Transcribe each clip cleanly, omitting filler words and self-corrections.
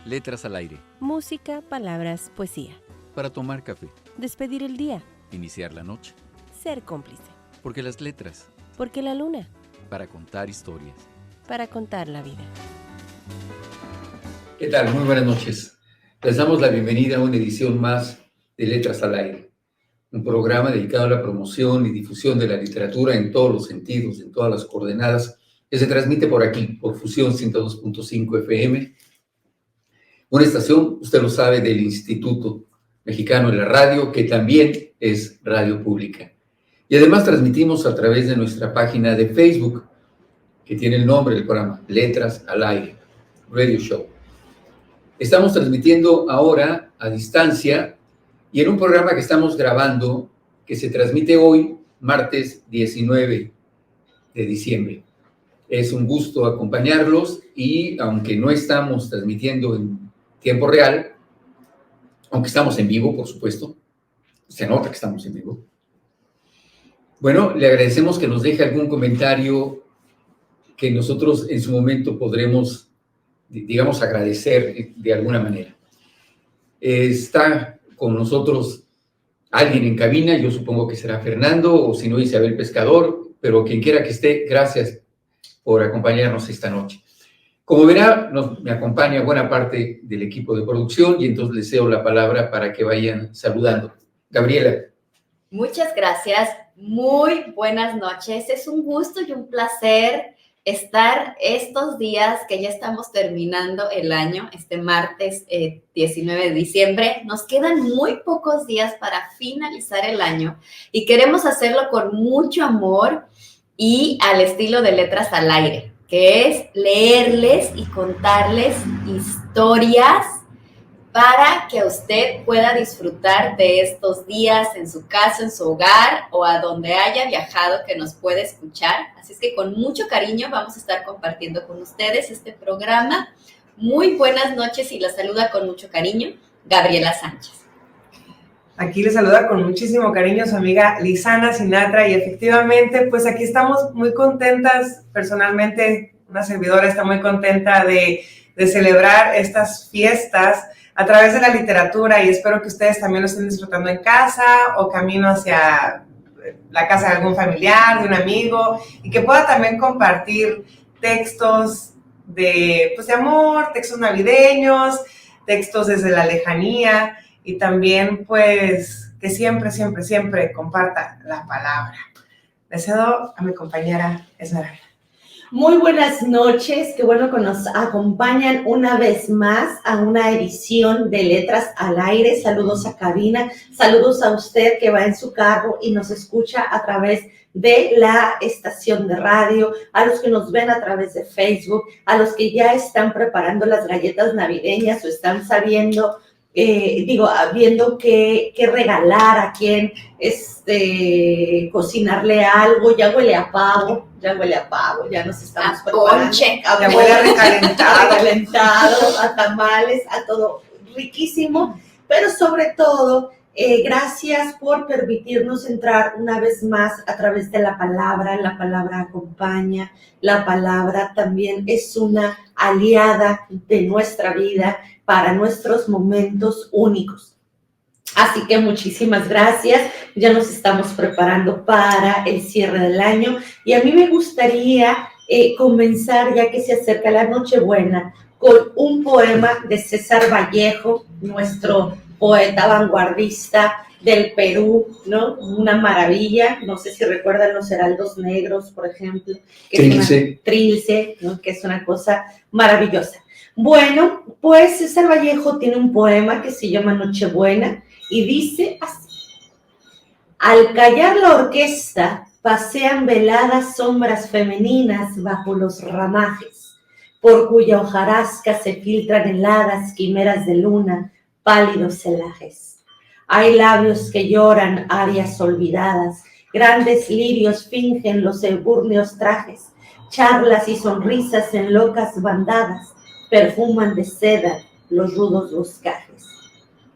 Letras al aire. Música, palabras, poesía. Para tomar café. Despedir el día. Iniciar la noche. Ser cómplice. Porque las letras. Porque la luna. Para contar historias. Para contar la vida. ¿Qué tal? Muy buenas noches. Les damos la bienvenida a una edición más de Letras al Aire, un programa dedicado a la promoción y difusión de la literatura en todos los sentidos, en todas las coordenadas, que se transmite por aquí, por Fusión 102.5 FM, una estación, usted lo sabe, del Instituto Mexicano de la Radio, que también es radio pública. Y además transmitimos a través de nuestra página de Facebook, que tiene el nombre del programa, Letras al Aire, Radio Show. Estamos transmitiendo ahora a distancia y en un programa que estamos grabando, que se transmite hoy, martes 19 de diciembre. Es un gusto acompañarlos y aunque no estamos transmitiendo en tiempo real, aunque estamos en vivo, por supuesto, se nota que estamos en vivo. Bueno, le agradecemos que nos deje algún comentario que nosotros en su momento podremos, digamos, agradecer de alguna manera. Está con nosotros alguien en cabina, yo supongo que será Fernando, o si no, Isabel Pescador, pero quien quiera que esté, gracias por acompañarnos esta noche. Como verá, me acompaña buena parte del equipo de producción y entonces les cedo la palabra para que vayan saludando. Gabriela. Muchas gracias, muy buenas noches. Es un gusto y un placer estar estos días que ya estamos terminando el año, este martes 19 de diciembre. Nos quedan muy pocos días para finalizar el año y queremos hacerlo con mucho amor y al estilo de Letras al Aire, que es leerles y contarles historias para que usted pueda disfrutar de estos días en su casa, en su hogar o a donde haya viajado que nos puede escuchar. Así es que con mucho cariño vamos a estar compartiendo con ustedes este programa. Muy buenas noches y la saluda con mucho cariño Gabriela Sánchez. Aquí le saluda con muchísimo cariño su amiga Lisana Sinatra y efectivamente, pues aquí estamos muy contentas, personalmente una servidora está muy contenta de celebrar estas fiestas a través de la literatura y espero que ustedes también lo estén disfrutando en casa o camino hacia la casa de algún familiar, de un amigo y que pueda también compartir textos de amor, textos navideños, textos desde la lejanía y también pues que siempre comparta la palabra. Le cedo a mi compañera Esmeralda. Muy buenas noches, qué bueno que nos acompañan una vez más a una edición de Letras al Aire. Saludos a cabina, saludos a usted que va en su carro y nos escucha a través de la estación de radio, a los que nos ven a través de Facebook, a los que ya están preparando las galletas navideñas o están sabiendo, viendo qué regalar, a quién cocinarle algo, ya huele a pavo, ya nos estamos preparando. Ponche. Ya huele a recalentado. A tamales, a todo riquísimo, pero sobre todo, gracias por permitirnos entrar una vez más a través de la palabra acompaña, la palabra también es una aliada de nuestra vida para nuestros momentos únicos. Así que muchísimas gracias, ya nos estamos preparando para el cierre del año y a mí me gustaría comenzar, ya que se acerca la Nochebuena, con un poema de César Vallejo, nuestro poeta vanguardista del Perú, ¿no? Una maravilla, no sé si recuerdan los heraldos negros, por ejemplo, Trilce, ¿no? Que es una cosa maravillosa. Bueno, pues César Vallejo tiene un poema que se llama Nochebuena y dice así: al callar la orquesta pasean veladas sombras femeninas bajo los ramajes, por cuya hojarasca se filtran heladas quimeras de luna, pálidos celajes. Hay labios que lloran arias olvidadas, grandes lirios fingen los ebúrneos trajes, charlas y sonrisas en locas bandadas perfuman de seda los rudos boscajes.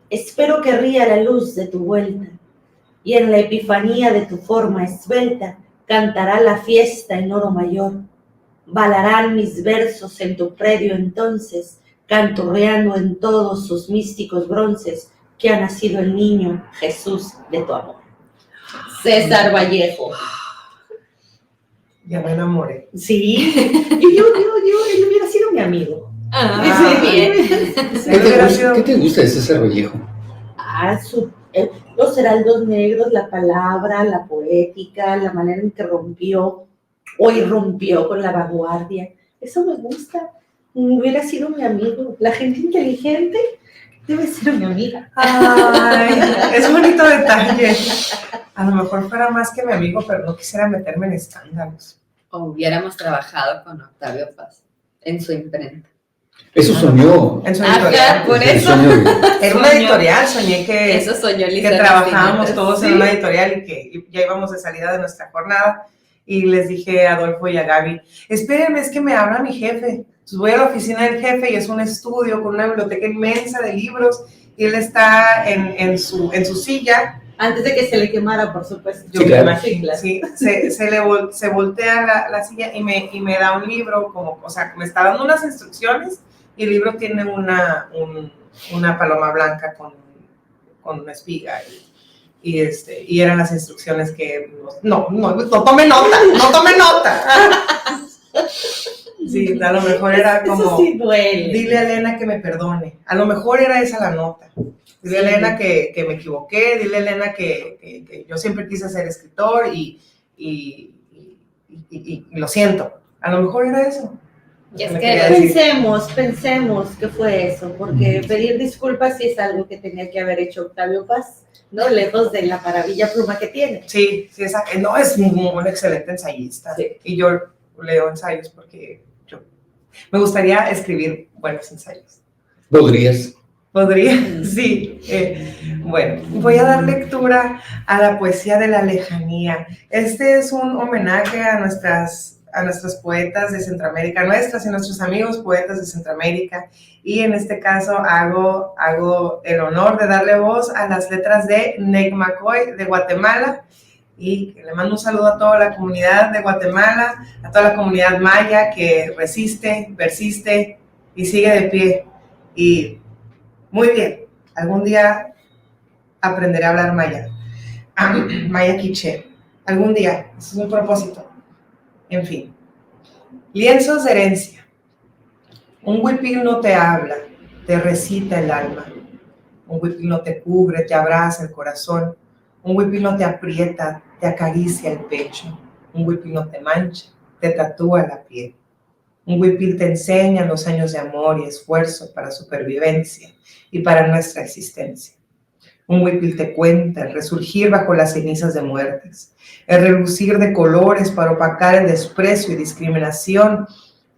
Espero que ría la luz de tu vuelta y en la epifanía de tu forma esbelta cantará la fiesta en oro mayor. Balarán mis versos en tu predio entonces, canturreando en todos sus místicos bronces que ha nacido el niño Jesús de tu amor. César Vallejo. Ya me enamoré. Sí, y yo, él hubiera sido mi amigo. Muy bien. ¿Qué te gusta de César Vallejo? Los heraldos negros, la palabra, la poética, la manera en que rompió o irrumpió con la vanguardia. Eso me gusta. Hubiera sido mi amigo. La gente inteligente debe ser mi amiga. Ay, es un bonito detalle. A lo mejor fuera más que mi amigo, pero no quisiera meterme en escándalos. O hubiéramos trabajado con Octavio Paz en su imprenta. Eso soñó. En su Ajá, editorial. por Eso eso. soñó. Era una editorial, soñé que Eso soñó que Lisa. trabajábamos todos en Sí. una editorial y que ya íbamos de salida de nuestra jornada. Y les dije a Adolfo y a Gaby, espérenme, es que me habla mi jefe. Entonces voy a la oficina del jefe y es un estudio con una biblioteca inmensa de libros y él está en su silla. Antes de que se le quemara, por supuesto. Yo Sí, me claro. imagino, sí, se voltea la silla y me da un libro, o sea, me está dando unas instrucciones y el libro tiene una paloma blanca con una espiga y eran las instrucciones que no tome nota. Sí, a lo mejor era Eso como sí duele. dile a Elena que me perdone. A lo mejor era esa la nota. Dile a Elena que me equivoqué, dile a Elena que yo siempre quise ser escritor y lo siento. A lo mejor era eso. Y es Me que quería decir. Pensemos que fue eso, porque pedir disculpas sí es algo que tenía que haber hecho Octavio Paz, ¿no? Lejos de la maravilla pluma que tiene. Sí, no, es un excelente ensayista. Sí. Y yo leo ensayos porque me gustaría escribir buenos ensayos. ¿Podrías? Podría, sí. Bueno, voy a dar lectura a la poesía de la lejanía. Este es un homenaje a nuestras poetas de Centroamérica, nuestras y nuestros amigos poetas de Centroamérica. Y en este caso hago el honor de darle voz a las letras de Necmacoy de Guatemala. Y le mando un saludo a toda la comunidad de Guatemala, a toda la comunidad maya que resiste, persiste y sigue de pie. Y muy bien, algún día aprenderé a hablar maya. Maya quiché. Algún día, eso es un propósito. En fin. Lienzos de herencia. Un huipil no te habla, te recita el alma. Un huipil no te cubre, te abraza el corazón. Un huipil no te aprieta, te acaricia el pecho. Un huipil no te mancha, te tatúa la piel. Un huipil te enseña los años de amor y esfuerzo para supervivencia y para nuestra existencia. Un huipil te cuenta el resurgir bajo las cenizas de muertes, el relucir de colores para opacar el desprecio y discriminación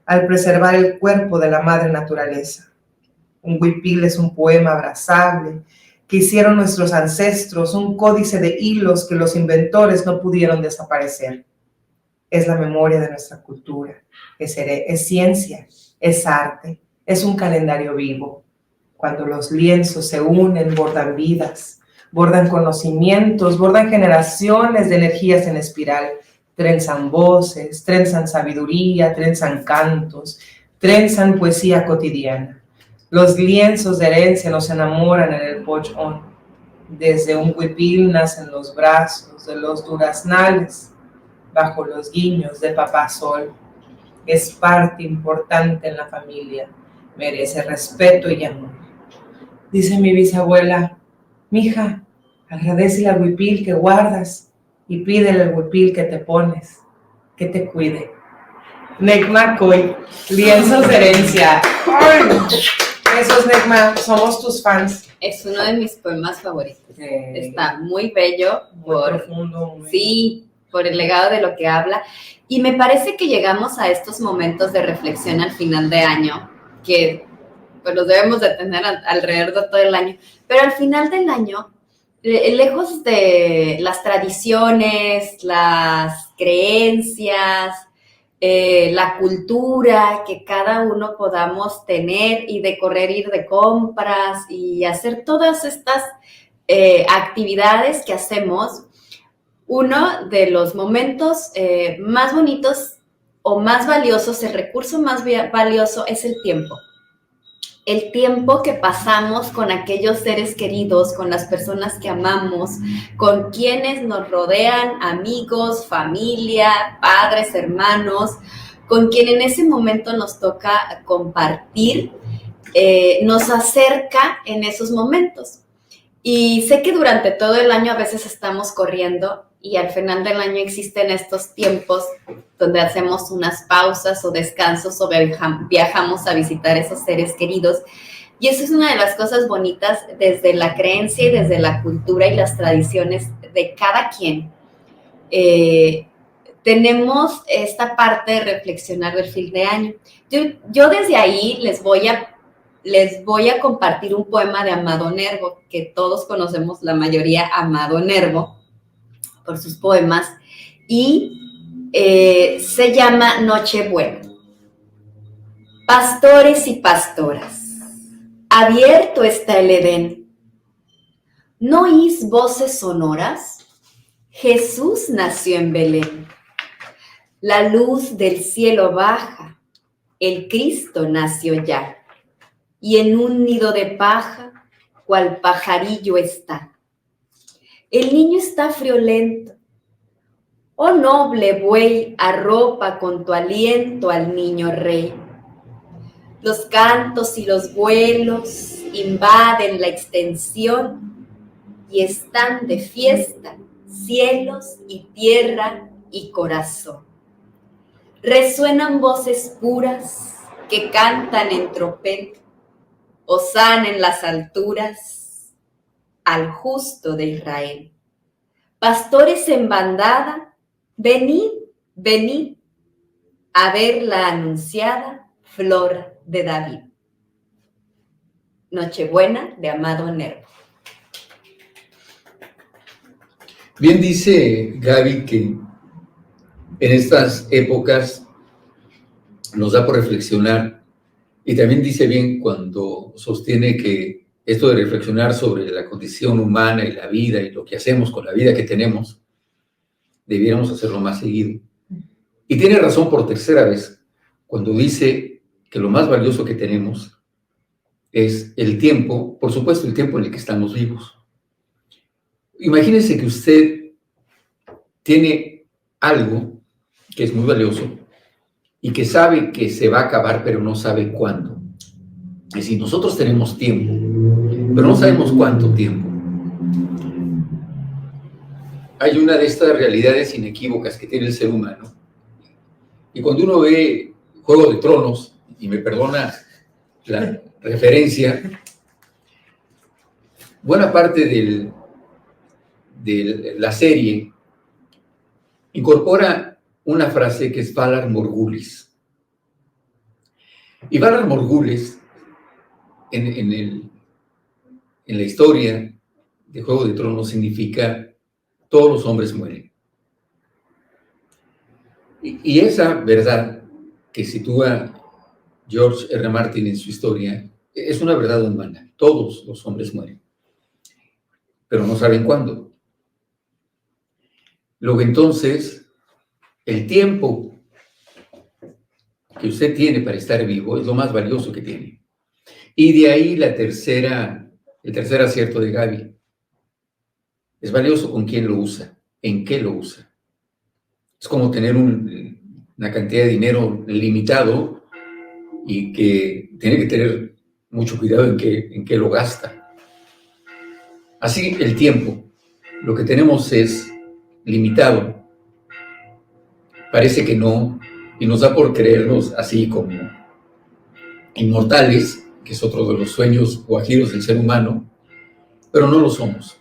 al preservar el cuerpo de la madre naturaleza. Un huipil es un poema abrazable que hicieron nuestros ancestros, un códice de hilos que los inventores no pudieron desaparecer. Es la memoria de nuestra cultura, es ciencia, es arte, es un calendario vivo. Cuando los lienzos se unen, bordan vidas, bordan conocimientos, bordan generaciones de energías en espiral, trenzan voces, trenzan sabiduría, trenzan cantos, trenzan poesía cotidiana. Los lienzos de herencia nos enamoran en el pochón. Desde un huipil nacen los brazos de los duraznales, bajo los guiños de papá sol. Es parte importante en la familia, merece respeto y amor. Dice mi bisabuela, mija, agradecele al huipil que guardas y pídele al huipil que te pones, que te cuide. Necmacoy, lienzos de herencia. ¡Ay! Besos, Necma, somos tus fans. Es uno de mis poemas favoritos. Está muy bello. Muy profundo. Sí, por el legado de lo que habla. Y me parece que llegamos a estos momentos de reflexión al final de año, que pues los debemos de tener alrededor de todo el año. Pero al final del año, lejos de las tradiciones, las creencias, la cultura que cada uno podamos tener y de correr, ir de compras y hacer todas estas actividades que hacemos, uno de los momentos más bonitos o más valiosos, el recurso más valioso es el tiempo. el tiempo que pasamos con aquellos seres queridos, con las personas que amamos, con quienes nos rodean, amigos, familia, padres, hermanos, con quien en ese momento nos toca compartir, nos acerca en esos momentos. Y sé que durante todo el año a veces estamos corriendo y al final del año existen estos tiempos donde hacemos unas pausas o descansos o viajamos a visitar esos seres queridos. Y eso es una de las cosas bonitas desde la creencia y desde la cultura y las tradiciones de cada quien. Tenemos esta parte de reflexionar del fin de año. Yo desde ahí les voy a compartir un poema de Amado Nervo, que todos conocemos, la mayoría, Amado Nervo, por sus poemas, y se llama Nochebuena. Pastores y pastoras, abierto está el Edén. ¿No oís voces sonoras? Jesús nació en Belén. La luz del cielo baja, el Cristo nació ya. Y en un nido de paja, cual pajarillo está. El niño está friolento. Oh noble buey, arropa con tu aliento al niño rey. Los cantos y los vuelos invaden la extensión y están de fiesta cielos y tierra y corazón. Resuenan voces puras que cantan en tropel. Hosana en las alturas al justo de Israel. Pastores en bandada, venid, venid a ver la anunciada flor de David. Nochebuena de Amado Nervo. Bien dice Gaby que en estas épocas nos da por reflexionar, y también dice bien cuando sostiene que esto de reflexionar sobre la condición humana y la vida y lo que hacemos con la vida que tenemos, debiéramos hacerlo más seguido. Y tiene razón por tercera vez cuando dice que lo más valioso que tenemos es el tiempo, por supuesto el tiempo en el que estamos vivos. Imagínense que usted tiene algo que es muy valioso y que sabe que se va a acabar, pero no sabe cuándo. Es decir, nosotros tenemos tiempo, pero no sabemos cuánto tiempo. Hay una de estas realidades inequívocas que tiene el ser humano. Y cuando uno ve Juego de Tronos, y me perdona la referencia, buena parte de la serie incorpora una frase que es Valar Morghulis. Y Valar Morghulis, en la historia de Juego de Tronos, significa todos los hombres mueren. Y esa verdad que sitúa George R. Martin en su historia es una verdad humana. Todos los hombres mueren, pero no saben cuándo. Luego entonces, el tiempo que usted tiene para estar vivo es lo más valioso que tiene. Y de ahí el tercer acierto de Gaby. Es valioso con quién lo usa, en qué lo usa. Es como tener una cantidad de dinero limitado y que tiene que tener mucho cuidado en qué lo gasta. Así el tiempo, lo que tenemos es limitado. Parece que no, y nos da por creernos así como inmortales, que es otro de los sueños guajiros del ser humano, pero no lo somos.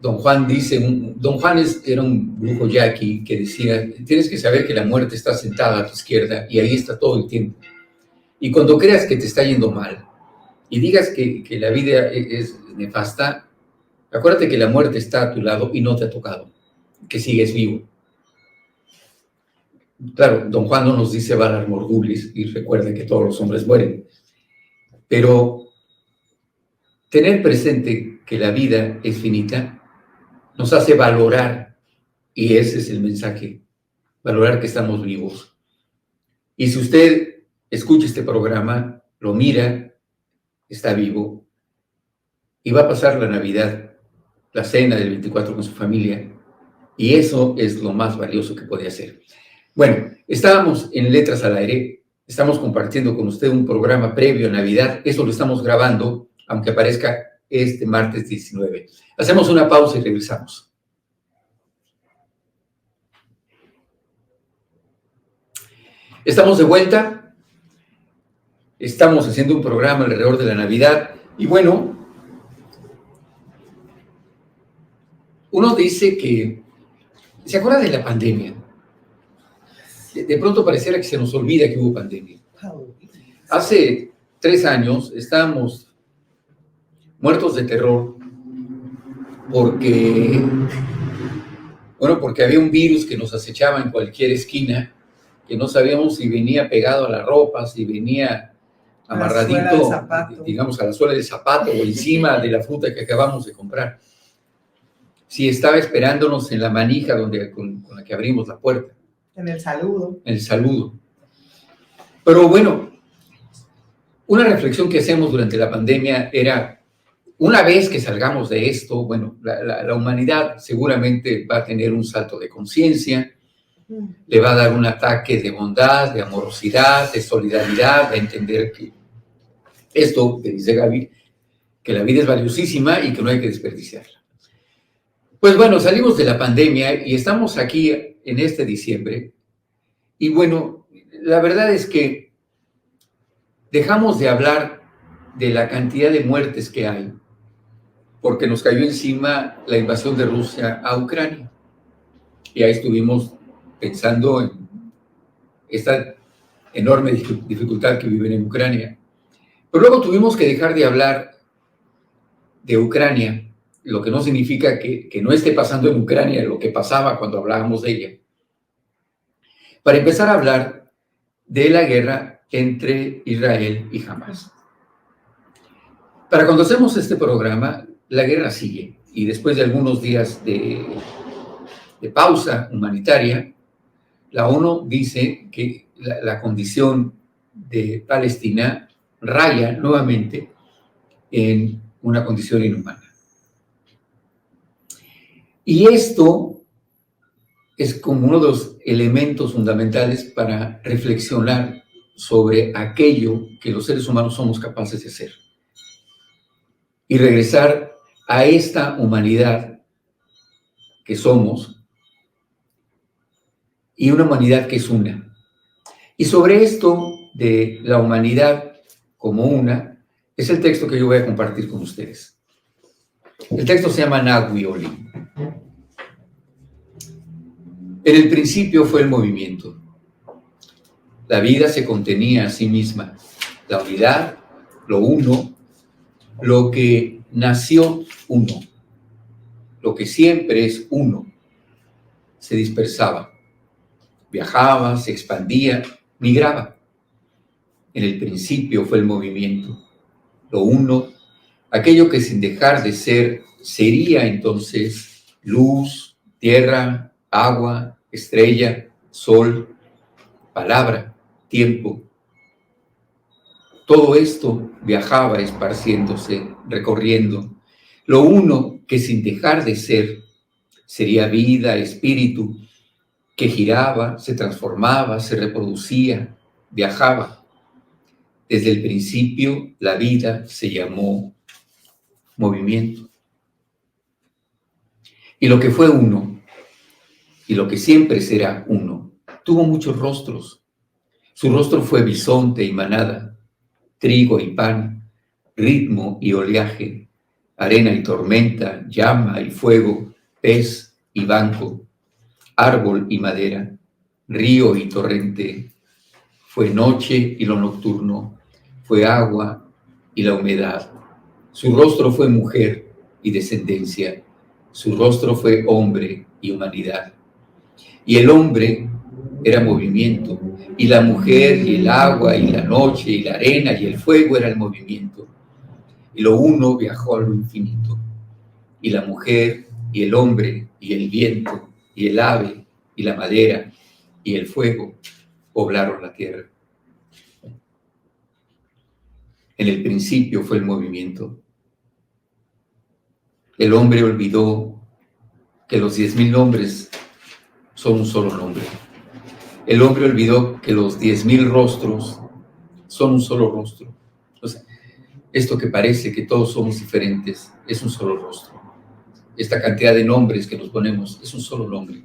Don Juan era un brujo yaqui que decía, tienes que saber que la muerte está sentada a tu izquierda y ahí está todo el tiempo. Y cuando creas que te está yendo mal y digas que la vida es nefasta, acuérdate que la muerte está a tu lado y no te ha tocado, que sigues vivo. Claro, Don Juan no nos dice Valar Morghulis y recuerda que todos los hombres mueren, pero tener presente que la vida es finita nos hace valorar, y ese es el mensaje, valorar que estamos vivos. Y si usted escucha este programa, lo mira, está vivo y va a pasar la Navidad, la cena del 24 con su familia, y eso es lo más valioso que puede hacer. Bueno, estábamos en Letras al Aire, estamos compartiendo con usted un programa previo a Navidad, eso lo estamos grabando, aunque aparezca este martes 19. Hacemos una pausa y regresamos. Estamos de vuelta, estamos haciendo un programa alrededor de la Navidad, y bueno, uno dice que se acuerda de la pandemia. De pronto pareciera que se nos olvida que hubo pandemia. Hace 3 años estábamos muertos de terror porque había un virus que nos acechaba en cualquier esquina, que no sabíamos si venía pegado a la ropa, si venía amarradito, digamos, a la suela del zapato o encima de la fruta que acabamos de comprar. Si estaba esperándonos en la manija con la que abrimos la puerta. En el saludo. En el saludo. Pero bueno, una reflexión que hacemos durante la pandemia era, una vez que salgamos de esto, bueno, la humanidad seguramente va a tener un salto de conciencia, le va a dar un ataque de bondad, de amorosidad, de solidaridad, va a entender que esto que dice Gaby, que la vida es valiosísima y que no hay que desperdiciarla. Pues bueno, salimos de la pandemia y estamos aquí en este diciembre. Y bueno, la verdad es que dejamos de hablar de la cantidad de muertes que hay, porque nos cayó encima la invasión de Rusia a Ucrania. Y ahí estuvimos pensando en esta enorme dificultad que viven en Ucrania. Pero luego tuvimos que dejar de hablar de Ucrania, lo que no significa que no esté pasando en Ucrania lo que pasaba cuando hablábamos de ella, para empezar a hablar de la guerra entre Israel y Hamás. Para cuando hacemos este programa, la guerra sigue, y después de algunos días de pausa humanitaria, la ONU dice que la condición de Palestina raya nuevamente en una condición inhumana. Y esto es como uno de los elementos fundamentales para reflexionar sobre aquello que los seres humanos somos capaces de hacer. Y regresar a esta humanidad que somos, y una humanidad que es una. Y sobre esto de la humanidad como una, es el texto que yo voy a compartir con ustedes. El texto se llama Nagui Oli. En el principio fue el movimiento. La vida se contenía a sí misma. La unidad, lo uno, lo que nació uno, lo que siempre es uno, se dispersaba, viajaba, se expandía, migraba. En el principio fue el movimiento. Lo uno, aquello que sin dejar de ser sería entonces luz, tierra, agua, estrella, sol, palabra, tiempo. Todo esto viajaba esparciéndose, recorriendo. Lo uno que sin dejar de ser sería vida, espíritu, que giraba, se transformaba, se reproducía, viajaba. Desde el principio la vida se llamó movimiento. Y lo que fue uno, y lo que siempre será uno, tuvo muchos rostros. Su rostro fue bisonte y manada, trigo y pan, ritmo y oleaje, arena y tormenta, llama y fuego, pez y banco, árbol y madera, río y torrente. Fue noche y lo nocturno, fue agua y la humedad. Su rostro fue mujer y descendencia, su rostro fue hombre y humanidad. Y el hombre era movimiento, y la mujer y el agua y la noche y la arena y el fuego era el movimiento. Y lo uno viajó a lo infinito, y la mujer y el hombre y el viento y el ave y la madera y el fuego poblaron la tierra. En el principio fue el movimiento. El hombre olvidó que los 10,000 nombres son un solo nombre. El hombre olvidó que los 10,000 rostros son un solo rostro. O sea, esto que parece que todos somos diferentes es un solo rostro. Esta cantidad de nombres que nos ponemos es un solo nombre.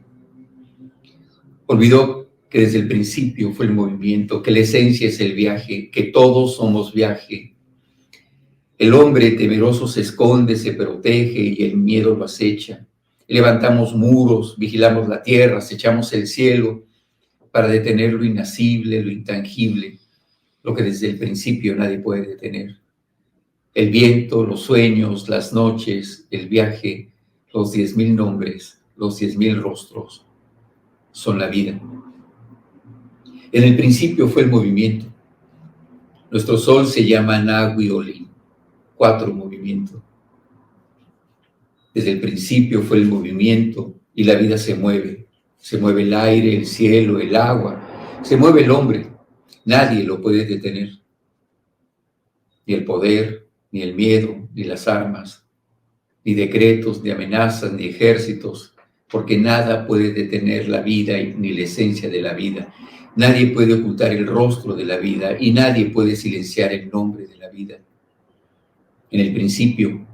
Olvidó que desde el principio fue el movimiento, que la esencia es el viaje, que todos somos viaje. El hombre temeroso se esconde, se protege y el miedo lo acecha. Levantamos muros, vigilamos la tierra, acechamos el cielo para detener lo inacible, lo intangible, lo que desde el principio nadie puede detener. El viento, los sueños, las noches, el viaje, los 10,000 nombres, los 10,000 rostros, son la vida. En el principio fue el movimiento. Nuestro sol se llama Nahui Olim, 4 movimientos. Desde el principio fue el movimiento y la vida se mueve. Se mueve el aire, el cielo, el agua, se mueve el hombre. Nadie lo puede detener. Ni el poder, ni el miedo, ni las armas, ni decretos, ni amenazas, ni ejércitos, porque nada puede detener la vida ni la esencia de la vida. Nadie puede ocultar el rostro de la vida y nadie puede silenciar el nombre de la vida. En el principio,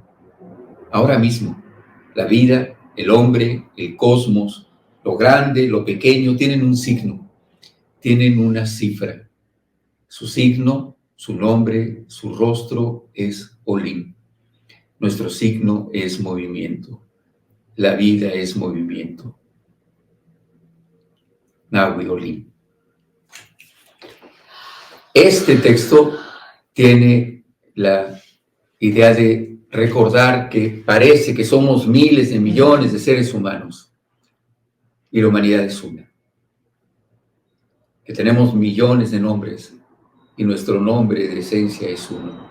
ahora mismo, la vida, el hombre, el cosmos, lo grande, lo pequeño, tienen un signo, tienen una cifra. Su signo, su nombre, su rostro es Olim. Nuestro signo es movimiento. La vida es movimiento. Nahui Olim. Este texto tiene la idea de recordar que parece que somos miles de millones de seres humanos y la humanidad es una. Que tenemos millones de nombres y nuestro nombre de esencia es uno.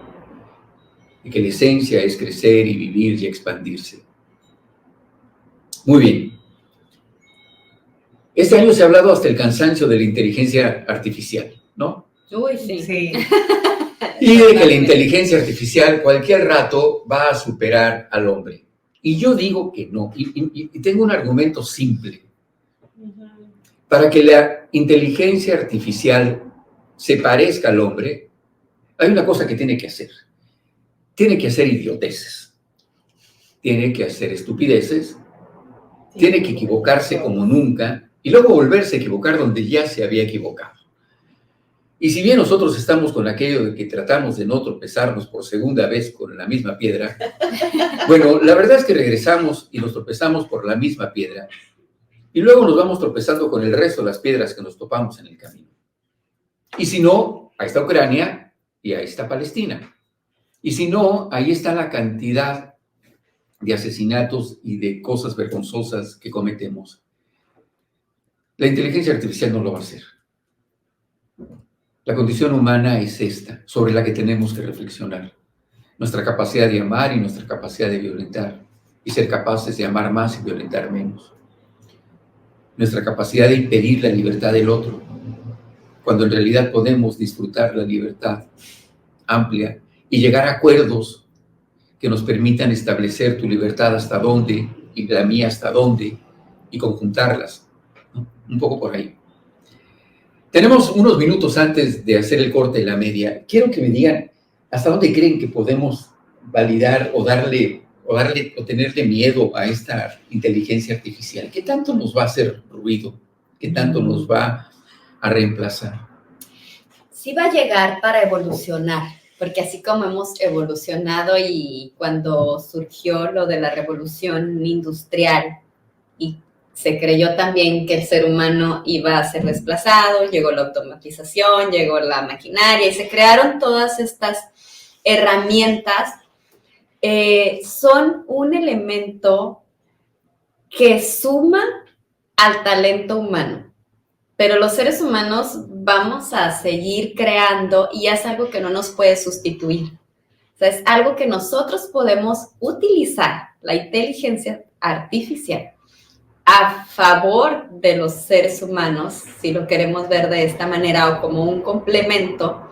Y que la esencia es crecer y vivir y expandirse. Muy bien. Este año se ha hablado hasta el cansancio de la inteligencia artificial, ¿no? Uy, sí. Sí. Y de que la inteligencia artificial cualquier rato va a superar al hombre. Y yo digo que no. Y tengo un argumento simple. Para que la inteligencia artificial se parezca al hombre, hay una cosa que tiene que hacer. Tiene que hacer idioteces. Tiene que hacer estupideces. Tiene que equivocarse como nunca y luego volverse a equivocar donde ya se había equivocado. Y si bien nosotros estamos con aquello de que tratamos de no tropezarnos por segunda vez con la misma piedra, bueno, la verdad es que regresamos y nos tropezamos por la misma piedra y luego nos vamos tropezando con el resto de las piedras que nos topamos en el camino. Y si no, ahí está Ucrania y ahí está Palestina. Y si no, ahí está la cantidad de asesinatos y de cosas vergonzosas que cometemos. La inteligencia artificial no lo va a hacer. La condición humana es esta, sobre la que tenemos que reflexionar. Nuestra capacidad de amar y nuestra capacidad de violentar. Y ser capaces de amar más y violentar menos. Nuestra capacidad de impedir la libertad del otro, cuando en realidad podemos disfrutar la libertad amplia y llegar a acuerdos que nos permitan establecer tu libertad hasta dónde y la mía hasta dónde y conjuntarlas, ¿no? Un poco por ahí. Tenemos unos minutos antes de hacer el corte de la media. Quiero que me digan hasta dónde creen que podemos validar o tenerle miedo a esta inteligencia artificial. ¿Qué tanto nos va a hacer ruido? ¿Qué tanto nos va a reemplazar? Sí va a llegar para evolucionar, porque así como hemos evolucionado y cuando surgió lo de la revolución industrial y se creyó también que el ser humano iba a ser desplazado, llegó la automatización, llegó la maquinaria y se crearon todas estas herramientas, son un elemento que suma al talento humano. Pero los seres humanos vamos a seguir creando y es algo que no nos puede sustituir. O sea, es algo que nosotros podemos utilizar, la inteligencia artificial, a favor de los seres humanos, si lo queremos ver de esta manera, o como un complemento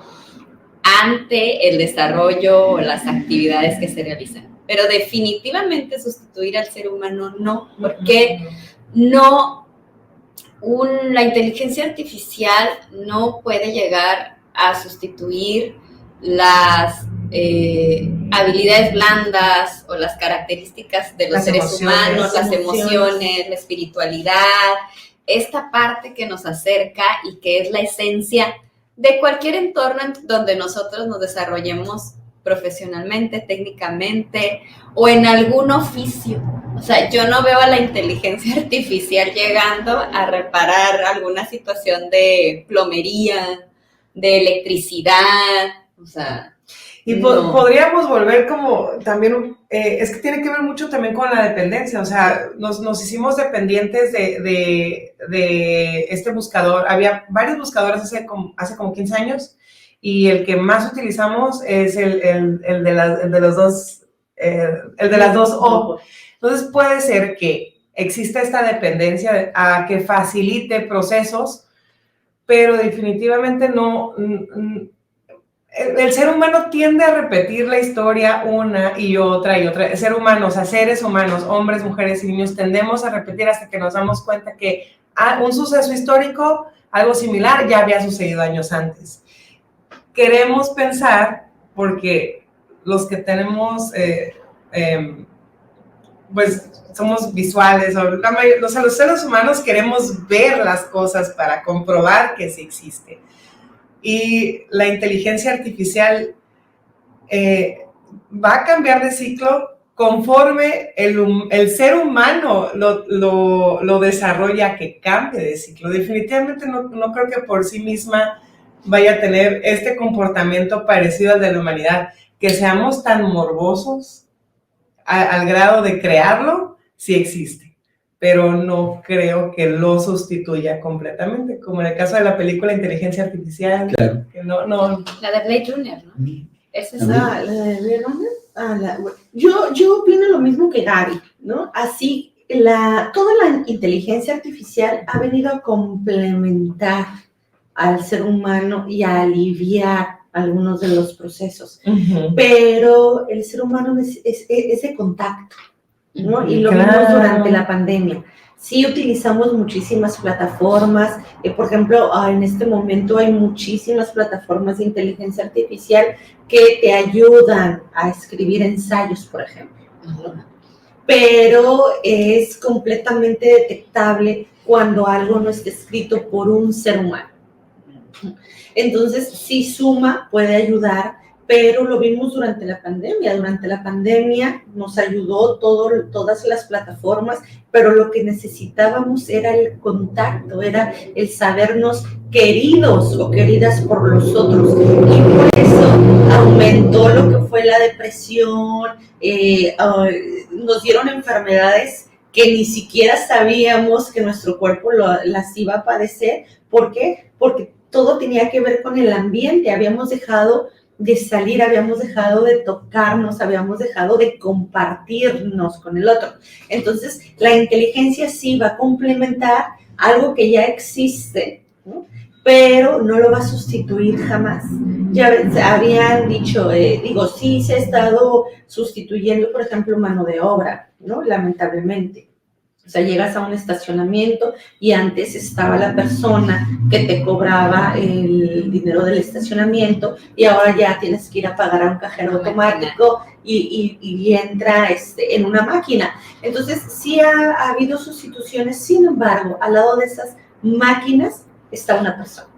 ante el desarrollo o las actividades que se realizan. Pero definitivamente sustituir al ser humano no, porque la inteligencia artificial no puede llegar a sustituir las habilidades blandas o las características de los seres humanos, las emociones, la espiritualidad, esta parte que nos acerca y que es la esencia de cualquier entorno en donde nosotros nos desarrollemos profesionalmente, técnicamente o en algún oficio. O sea, yo no veo a la inteligencia artificial llegando a reparar alguna situación de plomería, de electricidad, o sea... Y podríamos volver como también, es que tiene que ver mucho también con la dependencia, o sea, nos hicimos dependientes de este buscador. Había varios buscadores hace como 15 años y el que más utilizamos es el de las dos O. Entonces puede ser que exista esta dependencia a que facilite procesos, pero definitivamente no... El ser humano tiende a repetir la historia una y otra y otra. El ser humano, o sea, seres humanos, hombres, mujeres y niños, tendemos a repetir hasta que nos damos cuenta que un suceso histórico, algo similar, ya había sucedido años antes. Queremos pensar, porque los que tenemos, pues somos visuales, o sea, los seres humanos queremos ver las cosas para comprobar que sí existe. Y la inteligencia artificial va a cambiar de ciclo conforme el ser humano lo desarrolla, que cambie de ciclo. Definitivamente no creo que por sí misma vaya a tener este comportamiento parecido al de la humanidad. Que seamos tan morbosos al grado de crearlo, sí existe. Pero no creo que lo sustituya completamente, como en el caso de la película Inteligencia Artificial. Claro. Que no. La de Blade Runner, ¿no? Esa es la de Blade Runner. Yo opino lo mismo que Gaby, ¿no? Así, toda la inteligencia artificial ha venido a complementar al ser humano y a aliviar algunos de los procesos. Uh-huh. Pero el ser humano es de contacto, ¿no? Y lo vimos durante la pandemia. Sí utilizamos muchísimas plataformas, por ejemplo, en este momento hay muchísimas plataformas de inteligencia artificial que te ayudan a escribir ensayos, por ejemplo, ¿no? Pero es completamente detectable cuando algo no está escrito por un ser humano. Entonces, sí suma, puede ayudar, pero lo vimos durante la pandemia. Durante la pandemia nos ayudó todas las plataformas, pero lo que necesitábamos era el contacto, era el sabernos queridos o queridas por los otros. Y por eso aumentó lo que fue la depresión, nos dieron enfermedades que ni siquiera sabíamos que nuestro cuerpo las iba a padecer. ¿Por qué? Porque todo tenía que ver con el ambiente. Habíamos dejado de salir, habíamos dejado de tocarnos, habíamos dejado de compartirnos con el otro. Entonces, la inteligencia sí va a complementar algo que ya existe, ¿no? Pero no lo va a sustituir jamás. Ya habían dicho, sí se ha estado sustituyendo, por ejemplo, mano de obra, ¿no? Lamentablemente. O sea, llegas a un estacionamiento y antes estaba la persona que te cobraba el dinero del estacionamiento y ahora ya tienes que ir a pagar a un cajero automático y entra en una máquina. Entonces, sí ha habido sustituciones, sin embargo, al lado de esas máquinas está una persona.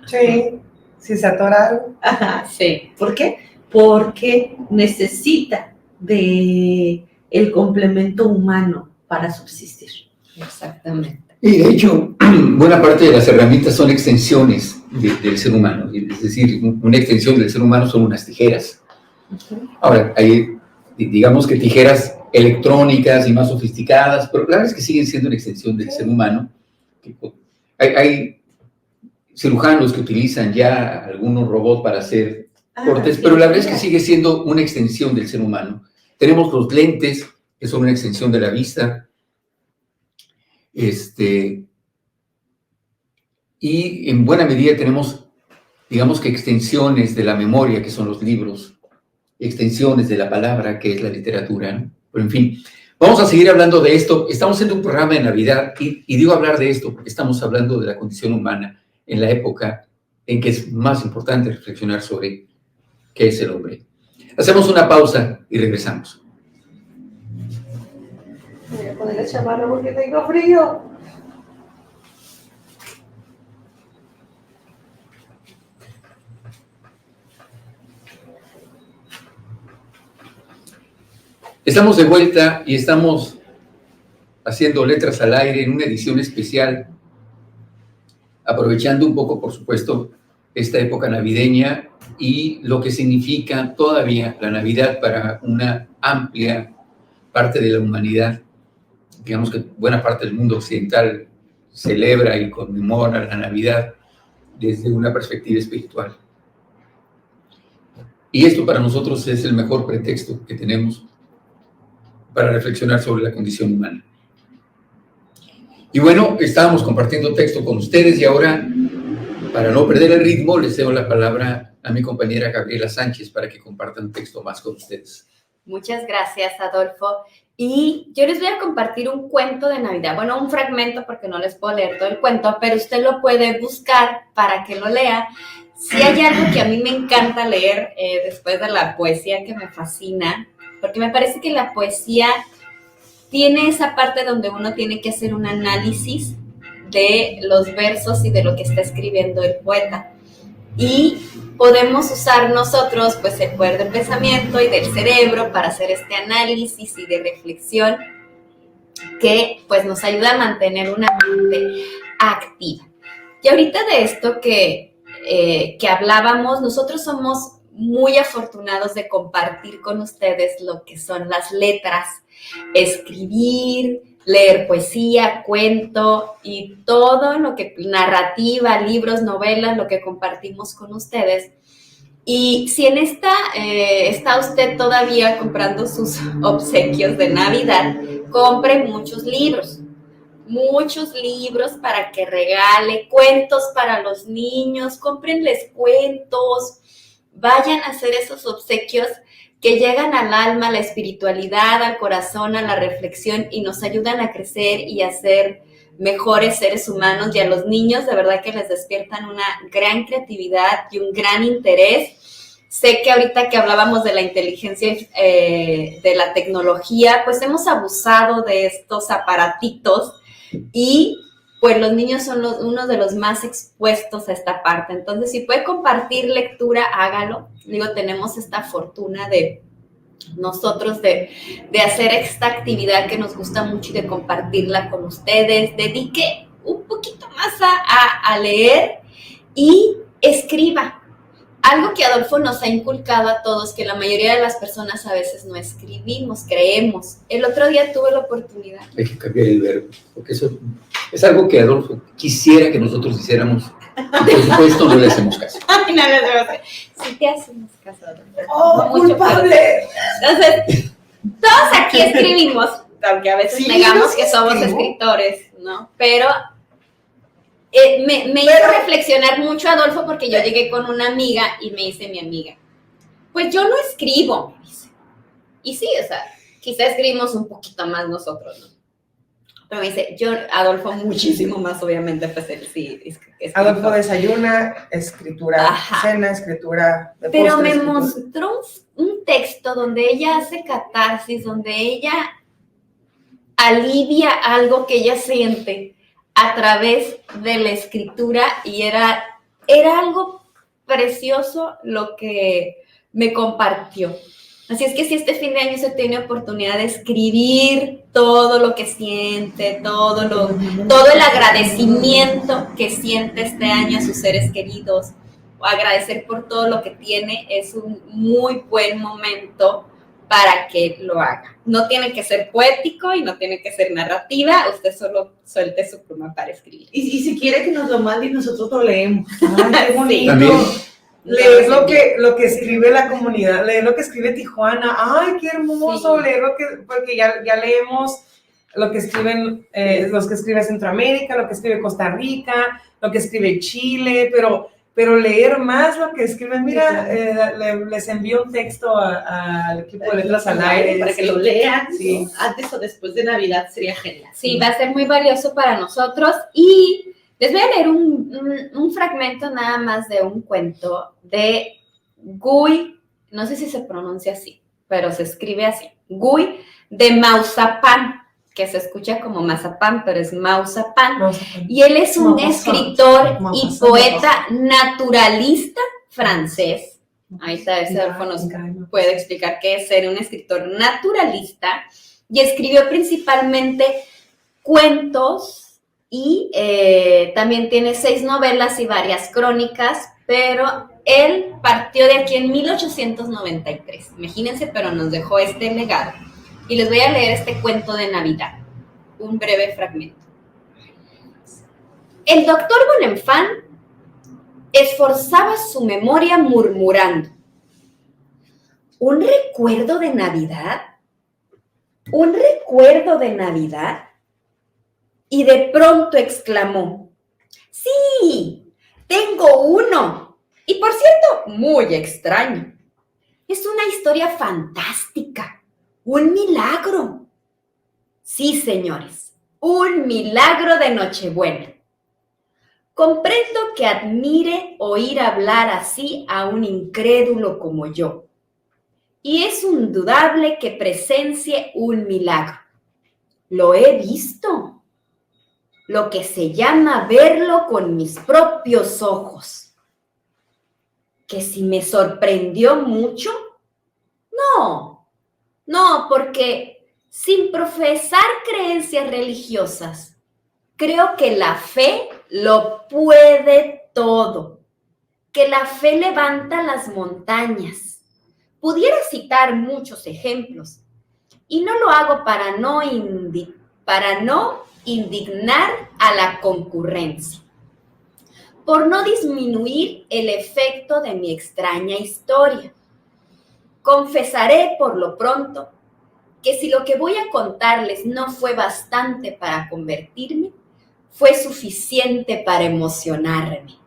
Sí, si se atora algo. Ajá, sí. ¿Por qué? Porque necesita de el complemento humano para subsistir. Exactamente. Y de hecho, buena parte de las herramientas son extensiones del ser humano. Es decir, una extensión del ser humano son unas tijeras. Uh-huh. Ahora, hay, digamos que tijeras electrónicas y más sofisticadas, pero la verdad es que siguen siendo una extensión del ser humano. Hay cirujanos que utilizan ya algunos robots para hacer cortes, sí, pero la verdad es que sigue siendo una extensión del ser humano. Tenemos los lentes, que son una extensión de la vista, y en buena medida tenemos digamos que extensiones de la memoria, que son los libros, extensiones de la palabra, que es la literatura, ¿no? Pero en fin, vamos a seguir hablando de esto. Estamos haciendo un programa de Navidad y digo hablar de esto porque estamos hablando de la condición humana en la época en que es más importante reflexionar sobre qué es el hombre. Hacemos una pausa y regresamos. Voy a poner la chamarra porque tengo frío. Estamos de vuelta y estamos haciendo Letras al Aire en una edición especial, aprovechando un poco, por supuesto, esta época navideña y lo que significa todavía la Navidad para una amplia parte de la humanidad. Digamos que buena parte del mundo occidental celebra y conmemora la Navidad desde una perspectiva espiritual. Y esto para nosotros es el mejor pretexto que tenemos para reflexionar sobre la condición humana. Y bueno, estábamos compartiendo texto con ustedes y ahora, para no perder el ritmo, les cedo la palabra a mi compañera Gabriela Sánchez para que compartan un texto más con ustedes. Muchas gracias, Adolfo. Y yo les voy a compartir un cuento de Navidad. Bueno, un fragmento porque no les puedo leer todo el cuento, pero usted lo puede buscar para que lo lea. Si hay algo que a mí me encanta leer después de la poesía que me fascina, porque me parece que la poesía tiene esa parte donde uno tiene que hacer un análisis de los versos y de lo que está escribiendo el poeta. Y podemos usar nosotros pues el poder del pensamiento y del cerebro para hacer este análisis y de reflexión que pues nos ayuda a mantener una mente activa. Y ahorita de esto que hablábamos, nosotros somos muy afortunados de compartir con ustedes lo que son las letras, escribir, leer poesía, cuento y todo lo que, narrativa, libros, novelas, lo que compartimos con ustedes. Y si en esta está usted todavía comprando sus obsequios de Navidad, compre muchos libros para que regale, cuentos para los niños, cómprenles cuentos, vayan a hacer esos obsequios que llegan al alma, a la espiritualidad, al corazón, a la reflexión y nos ayudan a crecer y a ser mejores seres humanos. Y a los niños de verdad que les despiertan una gran creatividad y un gran interés. Sé que ahorita que hablábamos de la inteligencia, de la tecnología, pues hemos abusado de estos aparatitos y pues los niños son uno de los más expuestos a esta parte. Entonces, si puede compartir lectura, hágalo. Digo, tenemos esta fortuna de nosotros de hacer esta actividad que nos gusta mucho y de compartirla con ustedes. Dedique un poquito más a leer y escriba. Algo que Adolfo nos ha inculcado a todos, que la mayoría de las personas a veces no escribimos, creemos. El otro día tuve la oportunidad. Hay que cambiar el verbo, porque eso es algo que Adolfo quisiera que nosotros hiciéramos. Y por supuesto no le hacemos caso. Ay, no le hacemos caso. Sí te hacemos caso, Adolfo. ¡Oh, culpable! Entonces, todos aquí escribimos, aunque a veces Sí, negamos yo que somos escribo. escritores, ¿no? Pero me hizo reflexionar mucho Adolfo porque yo llegué con una amiga y me dice mi amiga, pues yo no escribo, me dice. Y sí, o sea, quizá escribimos un poquito más nosotros, ¿no? Pero me dice, yo, Adolfo, muchísimo más, obviamente, pues él sí. Adolfo desayuna, escritura, Ajá. cena, escritura de Pero postres, me mostró un texto donde ella hace catarsis, donde ella alivia algo que ella siente a través de la escritura y era algo precioso lo que me compartió. Así es que si este fin de año se tiene oportunidad de escribir todo lo que siente, todo el agradecimiento que siente este año a sus seres queridos, o agradecer por todo lo que tiene, es un muy buen momento para que lo haga. No tiene que ser poético y no tiene que ser narrativa, usted solo suelte su pluma para escribir. Y si quiere que nos lo mande y nosotros lo leemos. Ay, qué bonito. También. Leer lo que escribe la comunidad, leer lo que escribe Tijuana. ¡Ay, qué hermoso! Sí. Leer porque ya leemos lo que escriben, los que escribe Centroamérica, lo que escribe Costa Rica, lo que escribe Chile, pero pero leer más lo que escriben. Mira, les envío un texto al equipo de Letras al Aire. Para que lo lean, sí. ¿no? Antes o después de Navidad sería genial. Sí, va a ser muy valioso para nosotros. Y les voy a leer un fragmento nada más de un cuento de Guy, no sé si se pronuncia así, pero se escribe así, Guy de Mausapán, que se escucha como mazapán, pero es Mausapán. Y él es un escritor y poeta naturalista francés. Ahorita Adolfo nos puede explicar qué es ser un escritor naturalista. Y escribió principalmente cuentos y también tiene 6 novelas y varias crónicas, pero él partió de aquí en 1893. Imagínense, pero nos dejó este legado. Y les voy a leer este cuento de Navidad, un breve fragmento. El doctor Bonenfant esforzaba su memoria murmurando: ¿un recuerdo de Navidad? ¿Un recuerdo de Navidad? Y de pronto exclamó: ¡sí! ¡Tengo uno! Y por cierto, muy extraño. Es una historia fantástica. ¡Un milagro! Sí, señores, un milagro de Nochebuena. Comprendo que admire oír hablar así a un incrédulo como yo. Y es indudable que presencie un milagro. Lo he visto. Lo que se llama verlo con mis propios ojos. ¿Que si me sorprendió mucho? No, porque sin profesar creencias religiosas, creo que la fe lo puede todo, que la fe levanta las montañas. Pudiera citar muchos ejemplos, y no lo hago para no indignar a la concurrencia, por no disminuir el efecto de mi extraña historia. Confesaré por lo pronto que si lo que voy a contarles no fue bastante para convertirme, fue suficiente para emocionarme.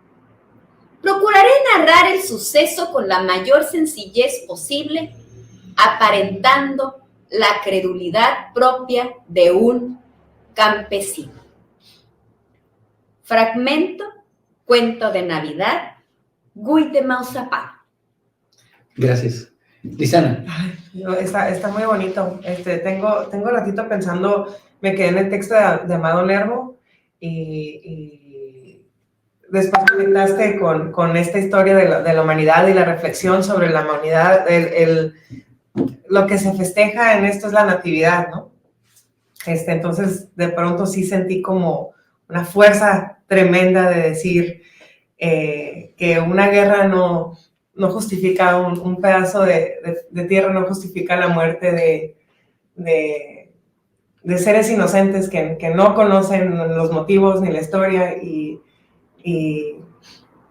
Procuraré narrar el suceso con la mayor sencillez posible, aparentando la credulidad propia de un campesino. Fragmento, cuento de Navidad, Guy de Mausapán. Gracias. Lisana. Está muy bonito. Tengo ratito pensando, me quedé en el texto de Amado Nervo y después conectaste con esta historia de la humanidad y la reflexión sobre la humanidad. Lo que se festeja en esto es la natividad, ¿no? Entonces, de pronto sí sentí como una fuerza tremenda de decir que una guerra no justifica un pedazo de tierra, no justifica la muerte de seres inocentes que no conocen los motivos ni la historia y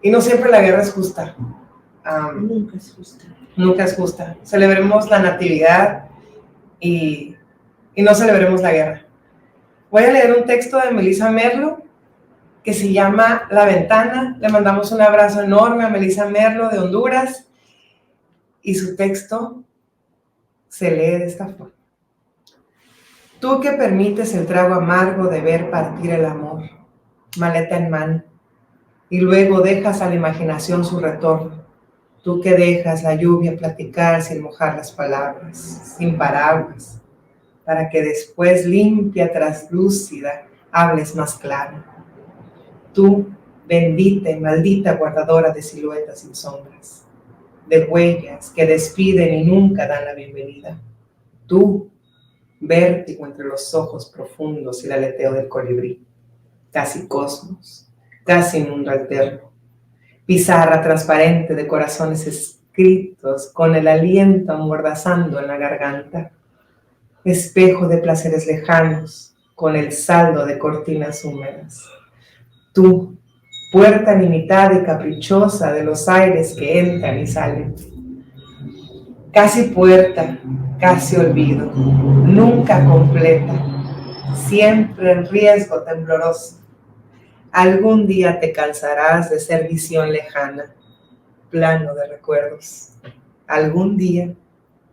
no siempre la guerra es justa. Nunca es justa. Nunca es justa. Celebremos la natividad y no celebremos la guerra. Voy a leer un texto de Melissa Merlo que se llama La Ventana. Le mandamos un abrazo enorme a Melissa Merlo de Honduras y su texto se lee de esta forma. Tú que permites el trago amargo de ver partir el amor, maleta en mano, y luego dejas a la imaginación su retorno. Tú que dejas la lluvia platicar sin mojar las palabras, sin paraguas, para que después limpia, traslúcida, hables más claro. Tú, bendita y maldita guardadora de siluetas sin sombras, de huellas que despiden y nunca dan la bienvenida. Tú, vértigo entre los ojos profundos y el aleteo del colibrí, casi cosmos, casi mundo alterno, pizarra transparente de corazones escritos con el aliento amordazando en la garganta, espejo de placeres lejanos con el saldo de cortinas húmedas. Tú, puerta limitada y caprichosa de los aires que entran y salen. Casi puerta, casi olvido, nunca completa, siempre en riesgo tembloroso. Algún día te cansarás de ser visión lejana, plano de recuerdos. Algún día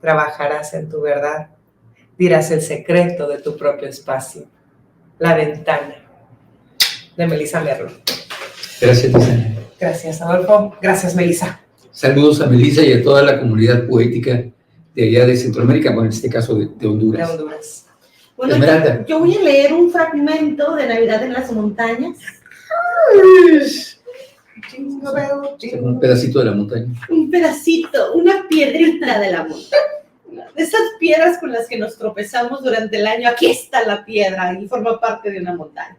trabajarás en tu verdad, dirás el secreto de tu propio espacio. La ventana, de Melissa Merlo. Gracias, Lisa. Gracias, Adolfo. Gracias, Melissa. Saludos a Melissa y a toda la comunidad poética de allá de Centroamérica, bueno, en este caso de Honduras. De Honduras. Bueno, Esmeralda. yo voy a leer un fragmento de Navidad en las montañas. Un pedacito de la montaña. Un pedacito, una piedrita de la montaña. De esas piedras con las que nos tropezamos durante el año, aquí está la piedra y forma parte de una montaña.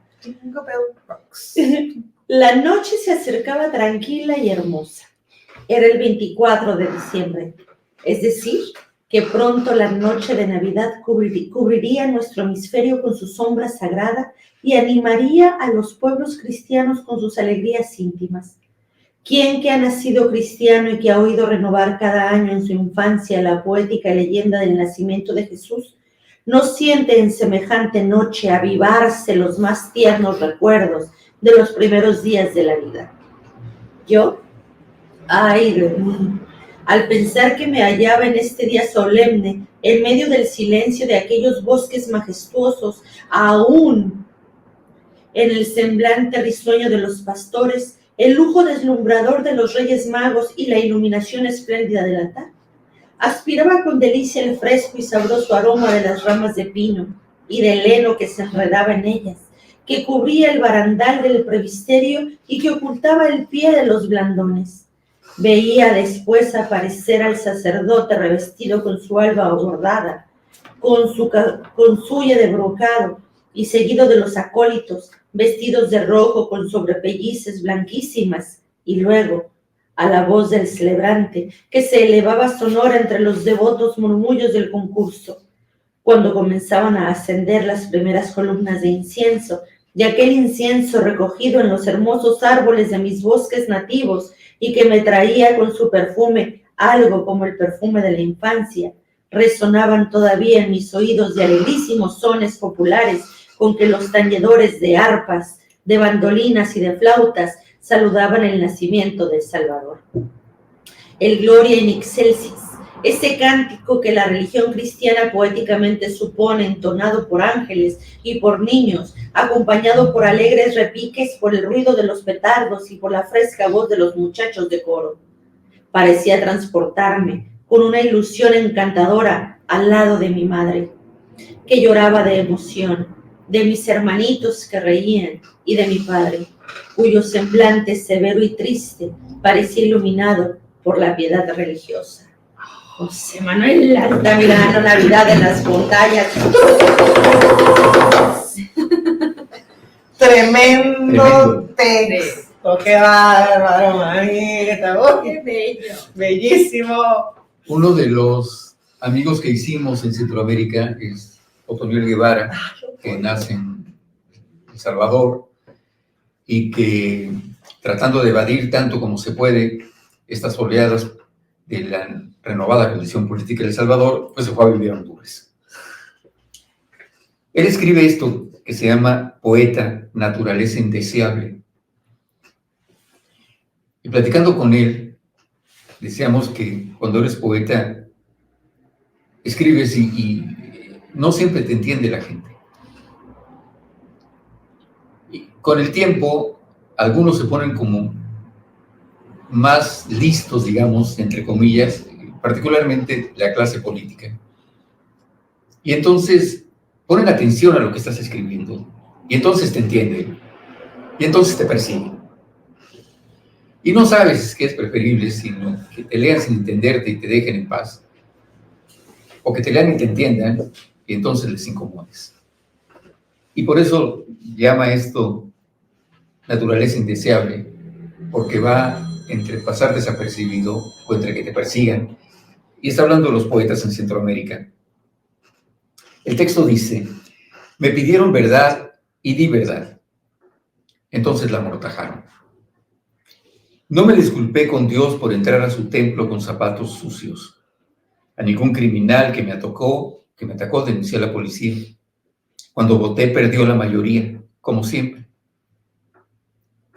La noche se acercaba tranquila y hermosa. Era el 24 de diciembre, es decir, que pronto la noche de Navidad cubriría nuestro hemisferio con su sombra sagrada y animaría a los pueblos cristianos con sus alegrías íntimas. ¿Quién que ha nacido cristiano y que ha oído renovar cada año en su infancia la poética leyenda del nacimiento de Jesús, no siente en semejante noche avivarse los más tiernos recuerdos de los primeros días de la vida? Yo, ay de mí, al pensar que me hallaba en este día solemne, en medio del silencio de aquellos bosques majestuosos, aún en el semblante risueño de los pastores, el lujo deslumbrador de los Reyes Magos y la iluminación espléndida del altar, aspiraba con delicia el fresco y sabroso aroma de las ramas de pino y del heno que se enredaba en ellas, que cubría el barandal del presbiterio y que ocultaba el pie de los blandones. Veía después aparecer al sacerdote revestido con su alba bordada, con suya de brocado, y seguido de los acólitos, vestidos de rojo con sobrepellices blanquísimas, y luego, a la voz del celebrante, que se elevaba sonora entre los devotos murmullos del concurso, cuando comenzaban a ascender las primeras columnas de incienso, y aquel incienso recogido en los hermosos árboles de mis bosques nativos, y que me traía con su perfume algo como el perfume de la infancia, resonaban todavía en mis oídos de alegrísimos sones populares con que los tañedores de arpas, de bandolinas y de flautas saludaban el nacimiento del Salvador. El Gloria in Excelsis, ese cántico que la religión cristiana poéticamente supone, entonado por ángeles y por niños, acompañado por alegres repiques, por el ruido de los petardos y por la fresca voz de los muchachos de coro, parecía transportarme con una ilusión encantadora al lado de mi madre, que lloraba de emoción, de mis hermanitos que reían y de mi padre, cuyo semblante severo y triste parecía iluminado por la piedad religiosa. José Manuel Altamirano, Navidad en las montañas. Tremendo texto. Qué bárbaro, manita. Qué bello. Bellísimo. Uno de los amigos que hicimos en Centroamérica es Otoniel Guevara, que nace en El Salvador y que, tratando de evadir tanto como se puede estas oleadas de la renovada condición política de El Salvador, pues se fue a vivir a Honduras. Él escribe esto que se llama Poeta, Naturaleza Indeseable. Y platicando con él, decíamos que cuando eres poeta, escribes y no siempre te entiende la gente. Y con el tiempo, algunos se ponen como más listos, digamos, entre comillas, particularmente la clase política. Y entonces ponen atención a lo que estás escribiendo, y entonces te entienden, y entonces te persiguen. Y no sabes qué es preferible, sino que te lean sin entenderte y te dejen en paz, o que te lean y te entiendan, y entonces les incomodes. Y por eso llama esto naturaleza indeseable, porque va entre pasar desapercibido o entre que te persigan. Y está hablando de los poetas en Centroamérica. El texto dice: me pidieron verdad y di verdad. Entonces la amortajaron. No me disculpé con Dios por entrar a su templo con zapatos sucios. A ningún criminal que me atacó denuncié a la policía. Cuando voté perdió la mayoría, como siempre.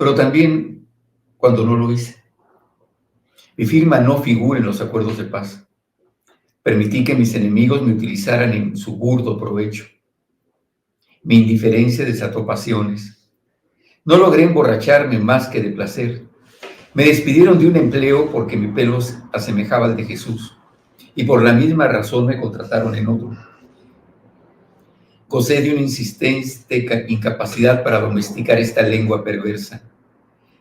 pero también cuando no lo hice. Mi firma no figura en los acuerdos de paz. Permití que mis enemigos me utilizaran en su burdo provecho. Mi indiferencia desató pasiones. No logré emborracharme más que de placer. Me despidieron de un empleo porque mi pelo asemejaba al de Jesús, y por la misma razón me contrataron en otro. Gocé de una insistente incapacidad para domesticar esta lengua perversa.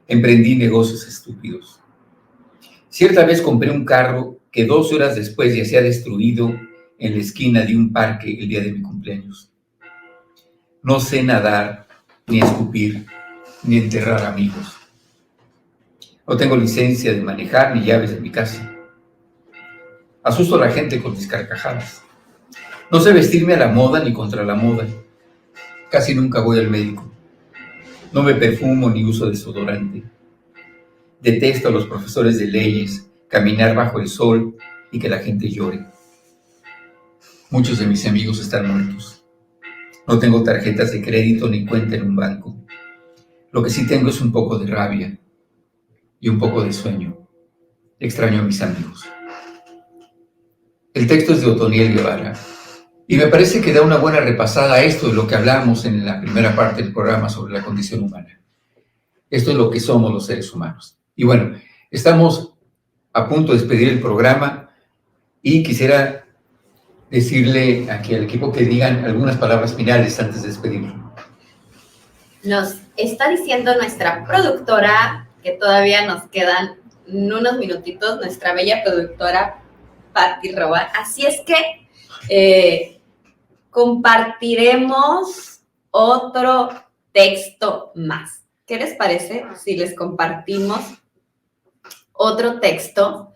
Emprendí negocios estúpidos. Cierta vez compré un carro que 2 horas después yacía destruido en la esquina de un parque el día de mi cumpleaños. No sé nadar, ni escupir, ni enterrar amigos. No tengo licencia de manejar ni llaves de mi casa. Asusto a la gente con mis carcajadas. No sé vestirme a la moda ni contra la moda. Casi nunca voy al médico. No me perfumo ni uso desodorante. Detesto a los profesores de leyes, caminar bajo el sol y que la gente llore. Muchos de mis amigos están muertos. No tengo tarjetas de crédito ni cuenta en un banco. Lo que sí tengo es un poco de rabia y un poco de sueño. Extraño a mis amigos. El texto es de Otoniel Guevara y me parece que da una buena repasada a esto de lo que hablamos en la primera parte del programa sobre la condición humana. Esto es lo que somos los seres humanos. Y bueno, estamos a punto de despedir el programa y quisiera decirle aquí al equipo que digan algunas palabras finales antes de despedirlo. Nos está diciendo nuestra productora, que todavía nos quedan unos minutitos, nuestra bella productora Patti Roa. Así es que compartiremos otro texto más. ¿Qué les parece si les compartimos otro texto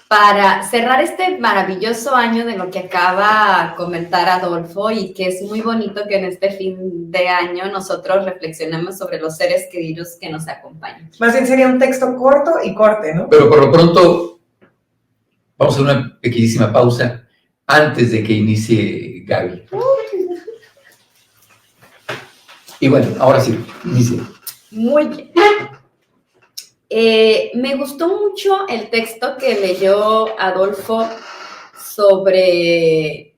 para cerrar este maravilloso año de lo que acaba de comentar Adolfo, y que es muy bonito que en este fin de año nosotros reflexionemos sobre los seres queridos que nos acompañan? Más bien sería un texto corto y corte, ¿no? Pero por lo pronto vamos a hacer una pequeñísima pausa antes de que inicie Gaby. Y bueno, ahora sí, inicie. Muy bien. Me gustó mucho el texto que leyó Adolfo sobre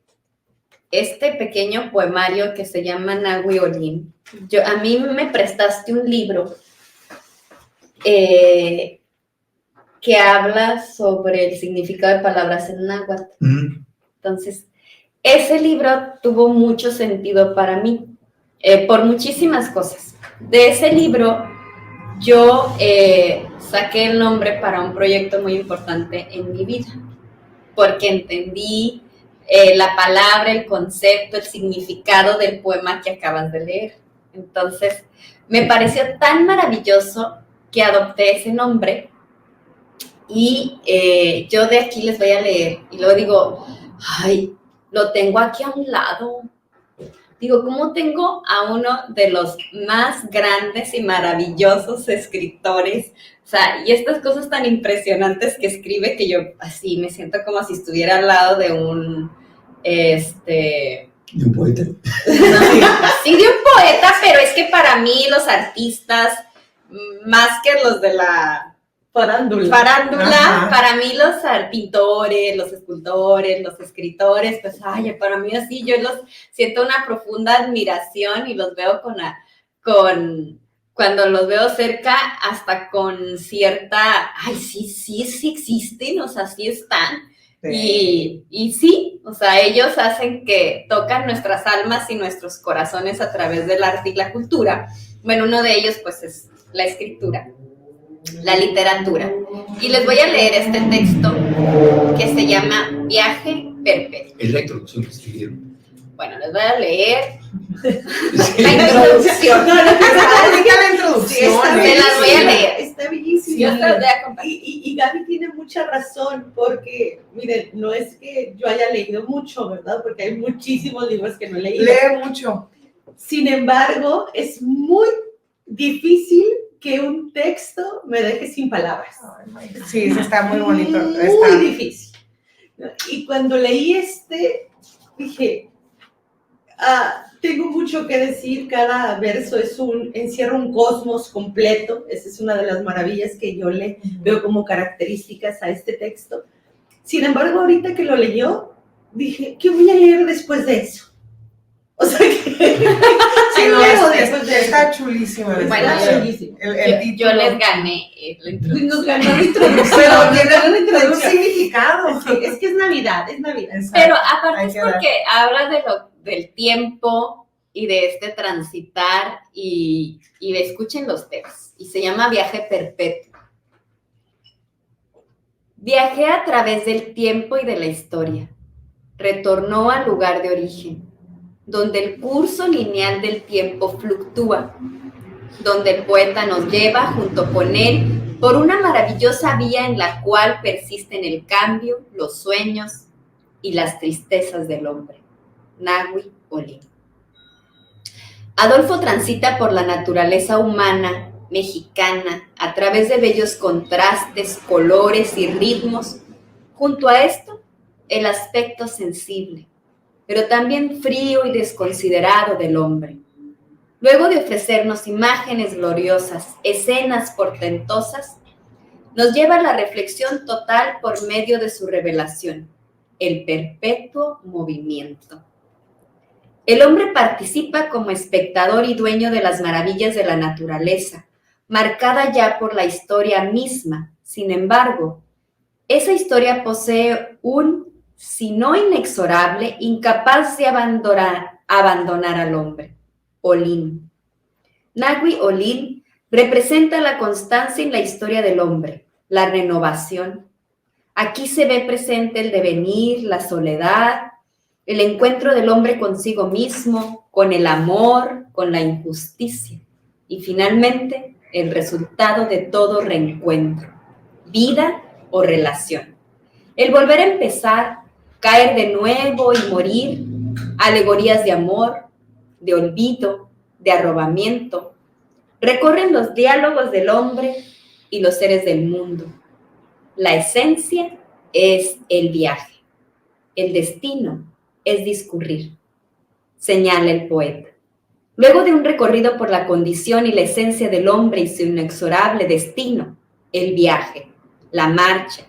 este pequeño poemario que se llama Nahui Olin. A mí me prestaste un libro que habla sobre el significado de palabras en náhuatl. Entonces, ese libro tuvo mucho sentido para mí, por muchísimas cosas. De ese libro, yo saqué el nombre para un proyecto muy importante en mi vida, porque entendí la palabra, el concepto, el significado del poema que acabas de leer. Entonces, me pareció tan maravilloso que adopté ese nombre y yo de aquí les voy a leer y luego digo, ay, lo tengo aquí a un lado. Digo, ¿cómo tengo a uno de los más grandes y maravillosos escritores? O sea, y estas cosas tan impresionantes que escribe que yo así me siento como si estuviera al lado de un, ¿De un poeta? Sí, de un poeta, pero es que para mí los artistas, más que los de la farándula, para mí los pintores, los escultores, los escritores, pues, ay, para mí así, yo los siento una profunda admiración y los veo cuando los veo cerca, hasta con cierta, ay, sí existen, o sea, sí están. Sí. Y sí, o sea, ellos hacen que tocan nuestras almas y nuestros corazones a través del arte y la cultura. Bueno, uno de ellos, pues, es la escritura, la literatura. Y les voy a leer este texto que se llama Viaje Perpetuo. Es la introducción que escribieron. Bueno, les voy a leer Sí. la introducción. No, la introducción. Sí, Me las voy a leer. Está bellísimo. Yo se las voy a compartir. Y Gaby tiene mucha razón, porque, miren, no es que yo haya leído mucho, ¿verdad? Porque hay muchísimos libros que no he leído. Lee mucho. Sin embargo, es muy difícil que un texto me deje sin palabras. Sí, está muy bonito. Muy difícil. Y cuando leí dije, Tengo mucho que decir, cada verso encierra un cosmos completo. Esa es una de las maravillas que yo le veo como características a este texto. Sin embargo, ahorita que lo leyó, dije, ¿qué voy a leer después de eso? O sea, Sí, no, leo después de está eso? chulísima. Bueno, Está chulísimo. el título. Yo les gané la introducción. Nos ganó la introducción. Pero nos ganó la tiene un introducción. significado. Sí, es que es Navidad, es Navidad. Exacto. Pero aparte Hay es que dar. porque habla del tiempo y de este transitar y escuchen los temas. Y se llama Viaje Perpetuo. Viajé a través del tiempo y de la historia. Retornó al lugar de origen, donde el curso lineal del tiempo fluctúa, donde el poeta nos lleva junto con él por una maravillosa vía en la cual persisten el cambio, los sueños y las tristezas del hombre. Nahui Olin. Adolfo transita por la naturaleza humana, mexicana, a través de bellos contrastes, colores y ritmos. Junto a esto, el aspecto sensible, pero también frío y desconsiderado del hombre. Luego de ofrecernos imágenes gloriosas, escenas portentosas, nos lleva a la reflexión total por medio de su revelación, el perpetuo movimiento. El hombre participa como espectador y dueño de las maravillas de la naturaleza, marcada ya por la historia misma. Sin embargo, esa historia posee un, si no inexorable, incapaz de abandonar al hombre. Olin. Nahui Olin representa la constancia en la historia del hombre, la renovación. Aquí se ve presente el devenir, la soledad, el encuentro del hombre consigo mismo, con el amor, con la injusticia y finalmente el resultado de todo reencuentro, vida o relación. El volver a empezar, caer de nuevo y morir, alegorías de amor, de olvido, de arrobamiento, recorren los diálogos del hombre y los seres del mundo. La esencia es el viaje, el destino es discurrir, señala el poeta. Luego de un recorrido por la condición y la esencia del hombre y su inexorable destino, el viaje, la marcha,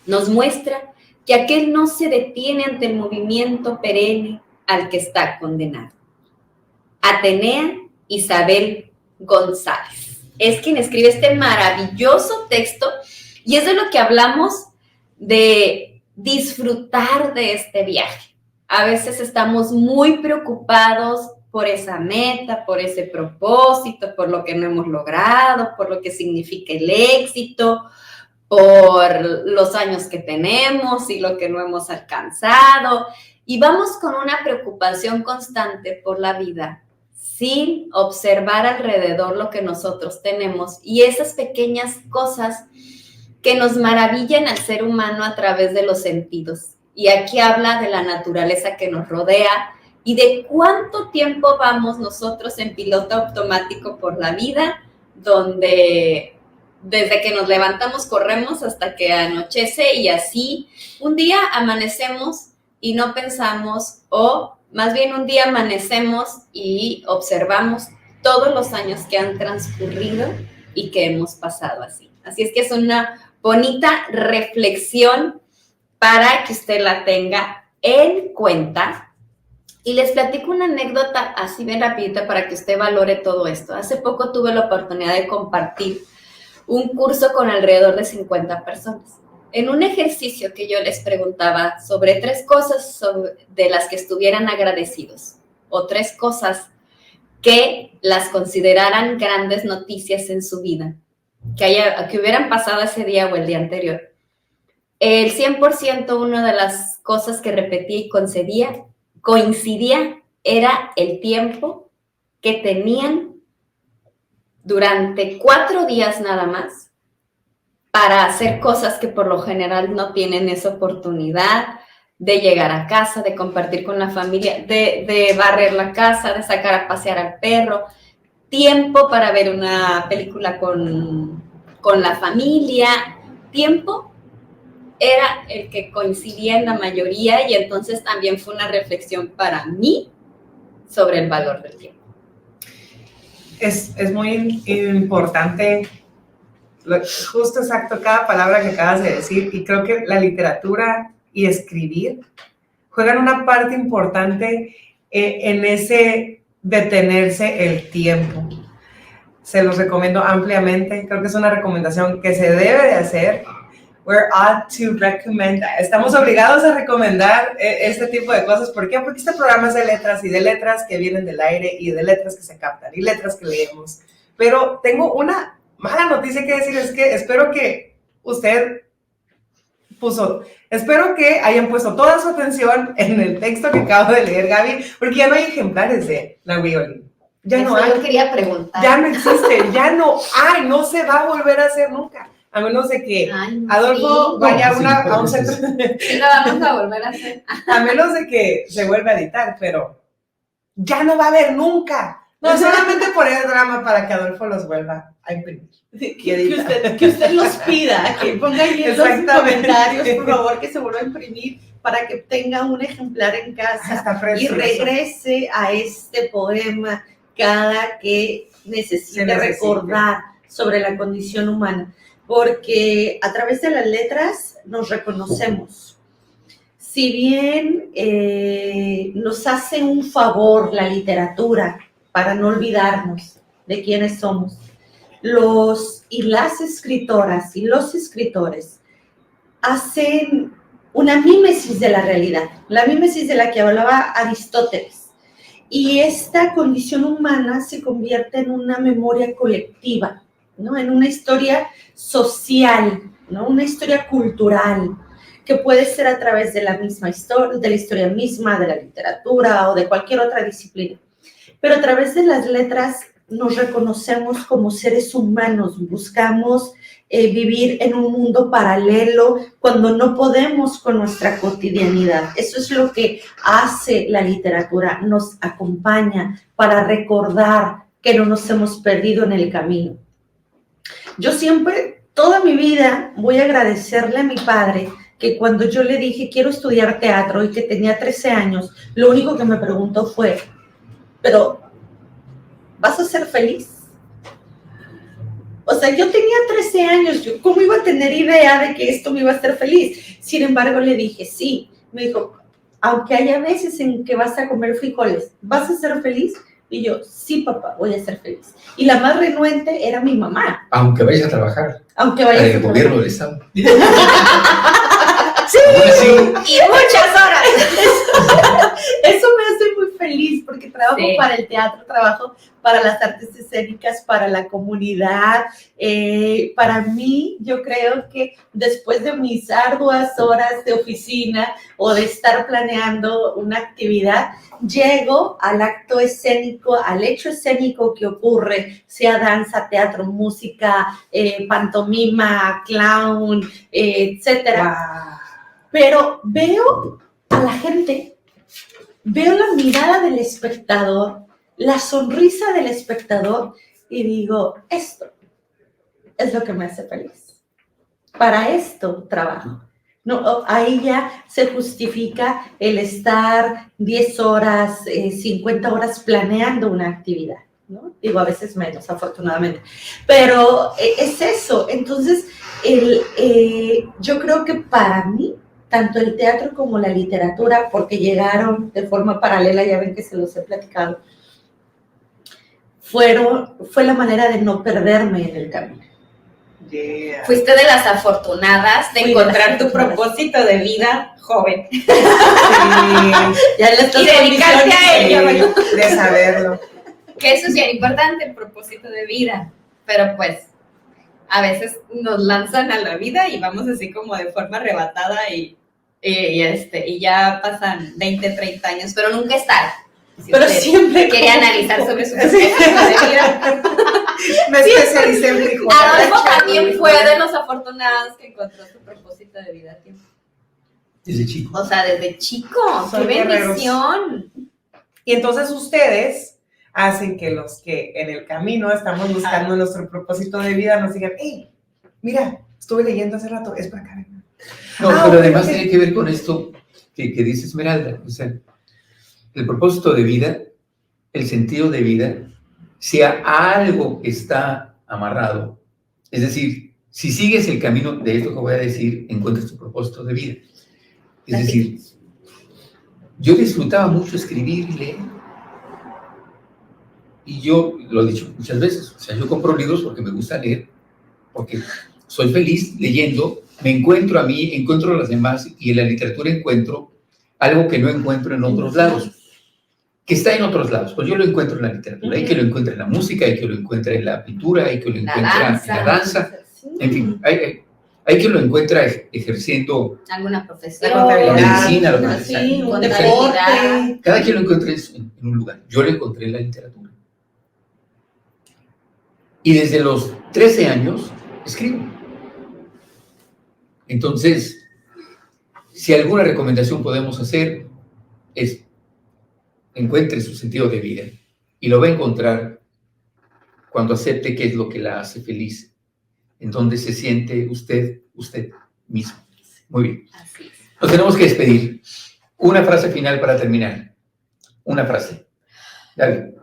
nos muestra que aquel no se detiene ante el movimiento perenne al que está condenado. Atenea Isabel González es quien escribe este maravilloso texto y es de lo que hablamos de disfrutar de este viaje. A veces estamos muy preocupados por esa meta, por ese propósito, por lo que no hemos logrado, por lo que significa el éxito, por los años que tenemos y lo que no hemos alcanzado. Y vamos con una preocupación constante por la vida, sin observar alrededor lo que nosotros tenemos y esas pequeñas cosas que nos maravillan al ser humano a través de los sentidos. Y aquí habla de la naturaleza que nos rodea y de cuánto tiempo vamos nosotros en piloto automático por la vida, donde desde que nos levantamos corremos hasta que anochece y así un día amanecemos y no pensamos, o más bien un día amanecemos y observamos todos los años que han transcurrido y que hemos pasado así. Así es que es una bonita reflexión para que usted la tenga en cuenta. Y les platico una anécdota así bien rapidita para que usted valore todo esto. Hace poco tuve la oportunidad de compartir un curso con alrededor de 50 personas. En un ejercicio que yo les preguntaba sobre 3 cosas de las que estuvieran agradecidos o 3 cosas que las consideraran grandes noticias en su vida, que hubieran pasado ese día o el día anterior. El 100% una de las cosas que repetía y coincidía era el tiempo que tenían durante 4 días nada más para hacer cosas que por lo general no tienen esa oportunidad de llegar a casa, de compartir con la familia, de barrer la casa, de sacar a pasear al perro, tiempo para ver una película con la familia, tiempo era el que coincidía en la mayoría y entonces también fue una reflexión para mí sobre el valor del tiempo. Es muy importante, justo exacto, cada palabra que acabas de decir, y creo que la literatura y escribir juegan una parte importante en ese detenerse el tiempo. Se los recomiendo ampliamente, creo que es una recomendación que se debe de hacer. We're ought to recommend. Estamos obligados a recomendar este tipo de cosas. ¿Por qué? Porque este programa es de letras y de letras que vienen del aire y de letras que se captan y letras que leemos. Pero tengo una mala noticia que decir, es que espero que espero que hayan puesto toda su atención en el texto que acabo de leer, Gaby, porque ya no hay ejemplares de la Wiolin. Ya no hay. Yo quería preguntar. Ya no existe, ya no hay, no se va a volver a hacer nunca. A menos de que Adolfo vaya a un centro. Sí, lo vamos a volver a hacer. A menos de que se vuelva a editar, pero ya no va a haber nunca. No, solamente por el drama para que Adolfo los vuelva a imprimir. Que usted los pida, que ponga ahí en los comentarios, por favor, que se vuelva a imprimir para que tenga un ejemplar en casa y regrese a este poema cada que necesite recordar sobre la condición humana. Porque a través de las letras nos reconocemos. Si bien nos hace un favor la literatura para no olvidarnos de quiénes somos, las escritoras y los escritores hacen una mímesis de la realidad, la mímesis de la que hablaba Aristóteles. Y esta condición humana se convierte en una memoria colectiva, ¿no? En una historia social, ¿no? Una historia cultural, que puede ser a través de la misma historia, de la historia misma, de la literatura o de cualquier otra disciplina. Pero a través de las letras nos reconocemos como seres humanos, buscamos vivir en un mundo paralelo cuando no podemos con nuestra cotidianidad. Eso es lo que hace la literatura, nos acompaña para recordar que no nos hemos perdido en el camino. Yo siempre, toda mi vida, voy a agradecerle a mi padre que cuando yo le dije quiero estudiar teatro y que tenía 13 años, lo único que me preguntó fue, pero ¿vas a ser feliz? O sea, yo tenía 13 años, yo ¿cómo iba a tener idea de que esto me iba a hacer feliz? Sin embargo, le dije sí. Me dijo, aunque haya veces en que vas a comer frijoles, ¿vas a ser feliz? Y yo, sí, papá, voy a ser feliz. Y la más renuente era mi mamá. Aunque vayas a trabajar. Aunque vayas en el gobierno del Estado. Sí, sí, y muchas horas. Eso me hace muy feliz porque trabajo para el teatro, trabajo para las artes escénicas, para la comunidad. Para mí, yo creo que después de mis arduas horas de oficina o de estar planeando una actividad, llego al acto escénico, al hecho escénico que ocurre, sea danza, teatro, música, pantomima, clown, etcétera. Wow. Pero veo a la gente, veo la mirada del espectador, la sonrisa del espectador y digo, esto es lo que me hace feliz. Para esto trabajo. No, ahí ya se justifica el estar 10 horas, 50 horas planeando una actividad, ¿no? Digo, a veces menos, afortunadamente. Pero es eso. Entonces, yo creo que para mí, tanto el teatro como la literatura, porque llegaron de forma paralela, ya ven que se los he platicado, fue la manera de no perderme en el camino. Yeah. Fuiste de las afortunadas de encontrar tu propósito de vida joven. Sí. Ya y dedicarte a ello. De saberlo. Que eso es bien importante, el propósito de vida. Pero pues, a veces nos lanzan a la vida y vamos así como de forma arrebatada y ya pasan 20, 30 años, pero nunca es tarde. Si pero siempre quería analizar sobre su propósito de vida. Me especialicé en frijoles. Adolfo también fue de los afortunados que encontró su propósito de vida a tiempo. Desde chico. O sea, desde chico. ¡Qué bendición! Y entonces ustedes hacen que los que en el camino estamos buscando nuestro propósito de vida nos digan, hey, mira, estuve leyendo hace rato, es para acá. No, pero además tiene que ver con esto que dice Esmeralda. O sea, el propósito de vida el sentido de vida si a algo está amarrado. Es decir, si sigues el camino de esto que voy a decir, encuentras tu propósito de vida. Es decir, yo disfrutaba mucho escribir y leer. Y yo lo he dicho muchas veces, o sea, yo compro libros porque me gusta leer, porque soy feliz leyendo, me encuentro a mí, encuentro a los demás, y en la literatura encuentro algo que no encuentro en otros lados, que está en otros lados. Pues yo lo encuentro en la literatura, hay que lo encuentre en la música, hay que lo encuentre en la pintura, hay que lo encuentre en la danza, en fin, hay que lo encuentra ejerciendo alguna profesión, la medicina, lo que Sí, un contabilidad. deporte. cada quien lo encuentra en un lugar. Yo lo encontré en la literatura. Y desde los 13 años escribo. Entonces, si alguna recomendación podemos hacer es encuentre su sentido de vida, y lo va a encontrar cuando acepte qué es lo que la hace feliz, en donde se siente usted mismo. Muy bien. Así es. Nos tenemos que despedir. Una frase final para terminar. Una frase. Dale.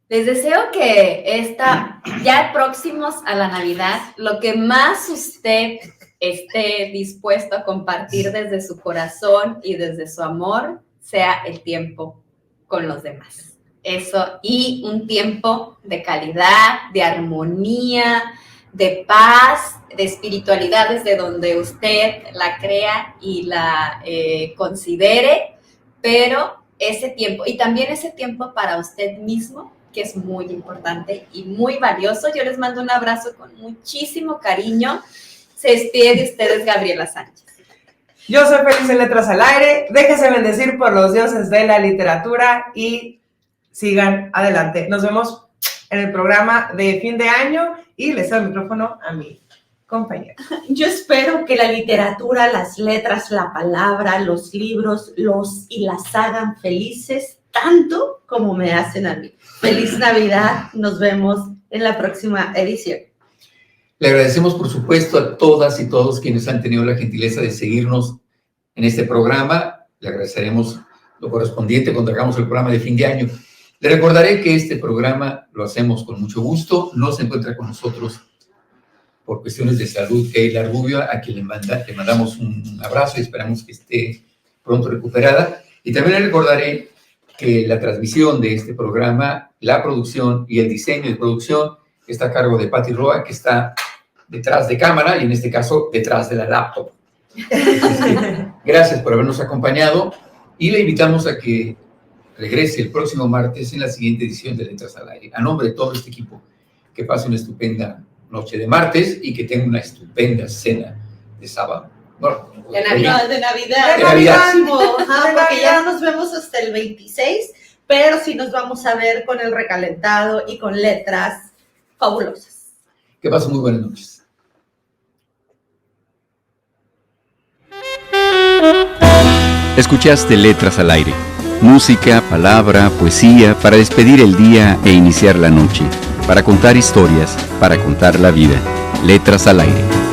Les deseo que ya próximos a la Navidad, lo que más usted esté dispuesto a compartir desde su corazón y desde su amor sea el tiempo con los demás. Eso, y un tiempo de calidad, de armonía, de paz, de espiritualidad desde donde usted la crea y la considere, pero ese tiempo, y también ese tiempo para usted mismo, que es muy importante y muy valioso. Yo les mando un abrazo con muchísimo cariño. Se despide de ustedes Gabriela Sánchez. Yo soy Feliz en Letras al Aire. Déjese bendecir por los dioses de la literatura y sigan adelante. Nos vemos en el programa de fin de año y les doy el micrófono a mi compañera. Yo espero que la literatura, las letras, la palabra, los libros y las hagan felices tanto como me hacen a mí. Feliz Navidad, nos vemos en la próxima edición. Le agradecemos, por supuesto, a todas y todos quienes han tenido la gentileza de seguirnos en este programa. Le agradeceremos lo correspondiente cuando hagamos el programa de fin de año. Le recordaré que este programa lo hacemos con mucho gusto. No se encuentra con nosotros por cuestiones de salud Keila Rubio, a quien le mandamos un abrazo y esperamos que esté pronto recuperada. Y también le recordaré que la transmisión de este programa, la producción y el diseño de producción está a cargo de Patti Roa, que está detrás de cámara y en este caso detrás de la laptop. Gracias por habernos acompañado y le invitamos a que regrese el próximo martes en la siguiente edición de Letras al Aire. A nombre de todo este equipo, que pase una estupenda noche de martes y que tenga una estupenda cena de sábado. Bueno, De Navidad. De Navidad. Porque ya no nos vemos hasta el 26, pero sí nos vamos a ver con el recalentado y con letras fabulosas. Que pasen muy buenas noches. Escuchaste Letras al Aire. Música, palabra, poesía para despedir el día e iniciar la noche. Para contar historias, para contar la vida. Letras al Aire.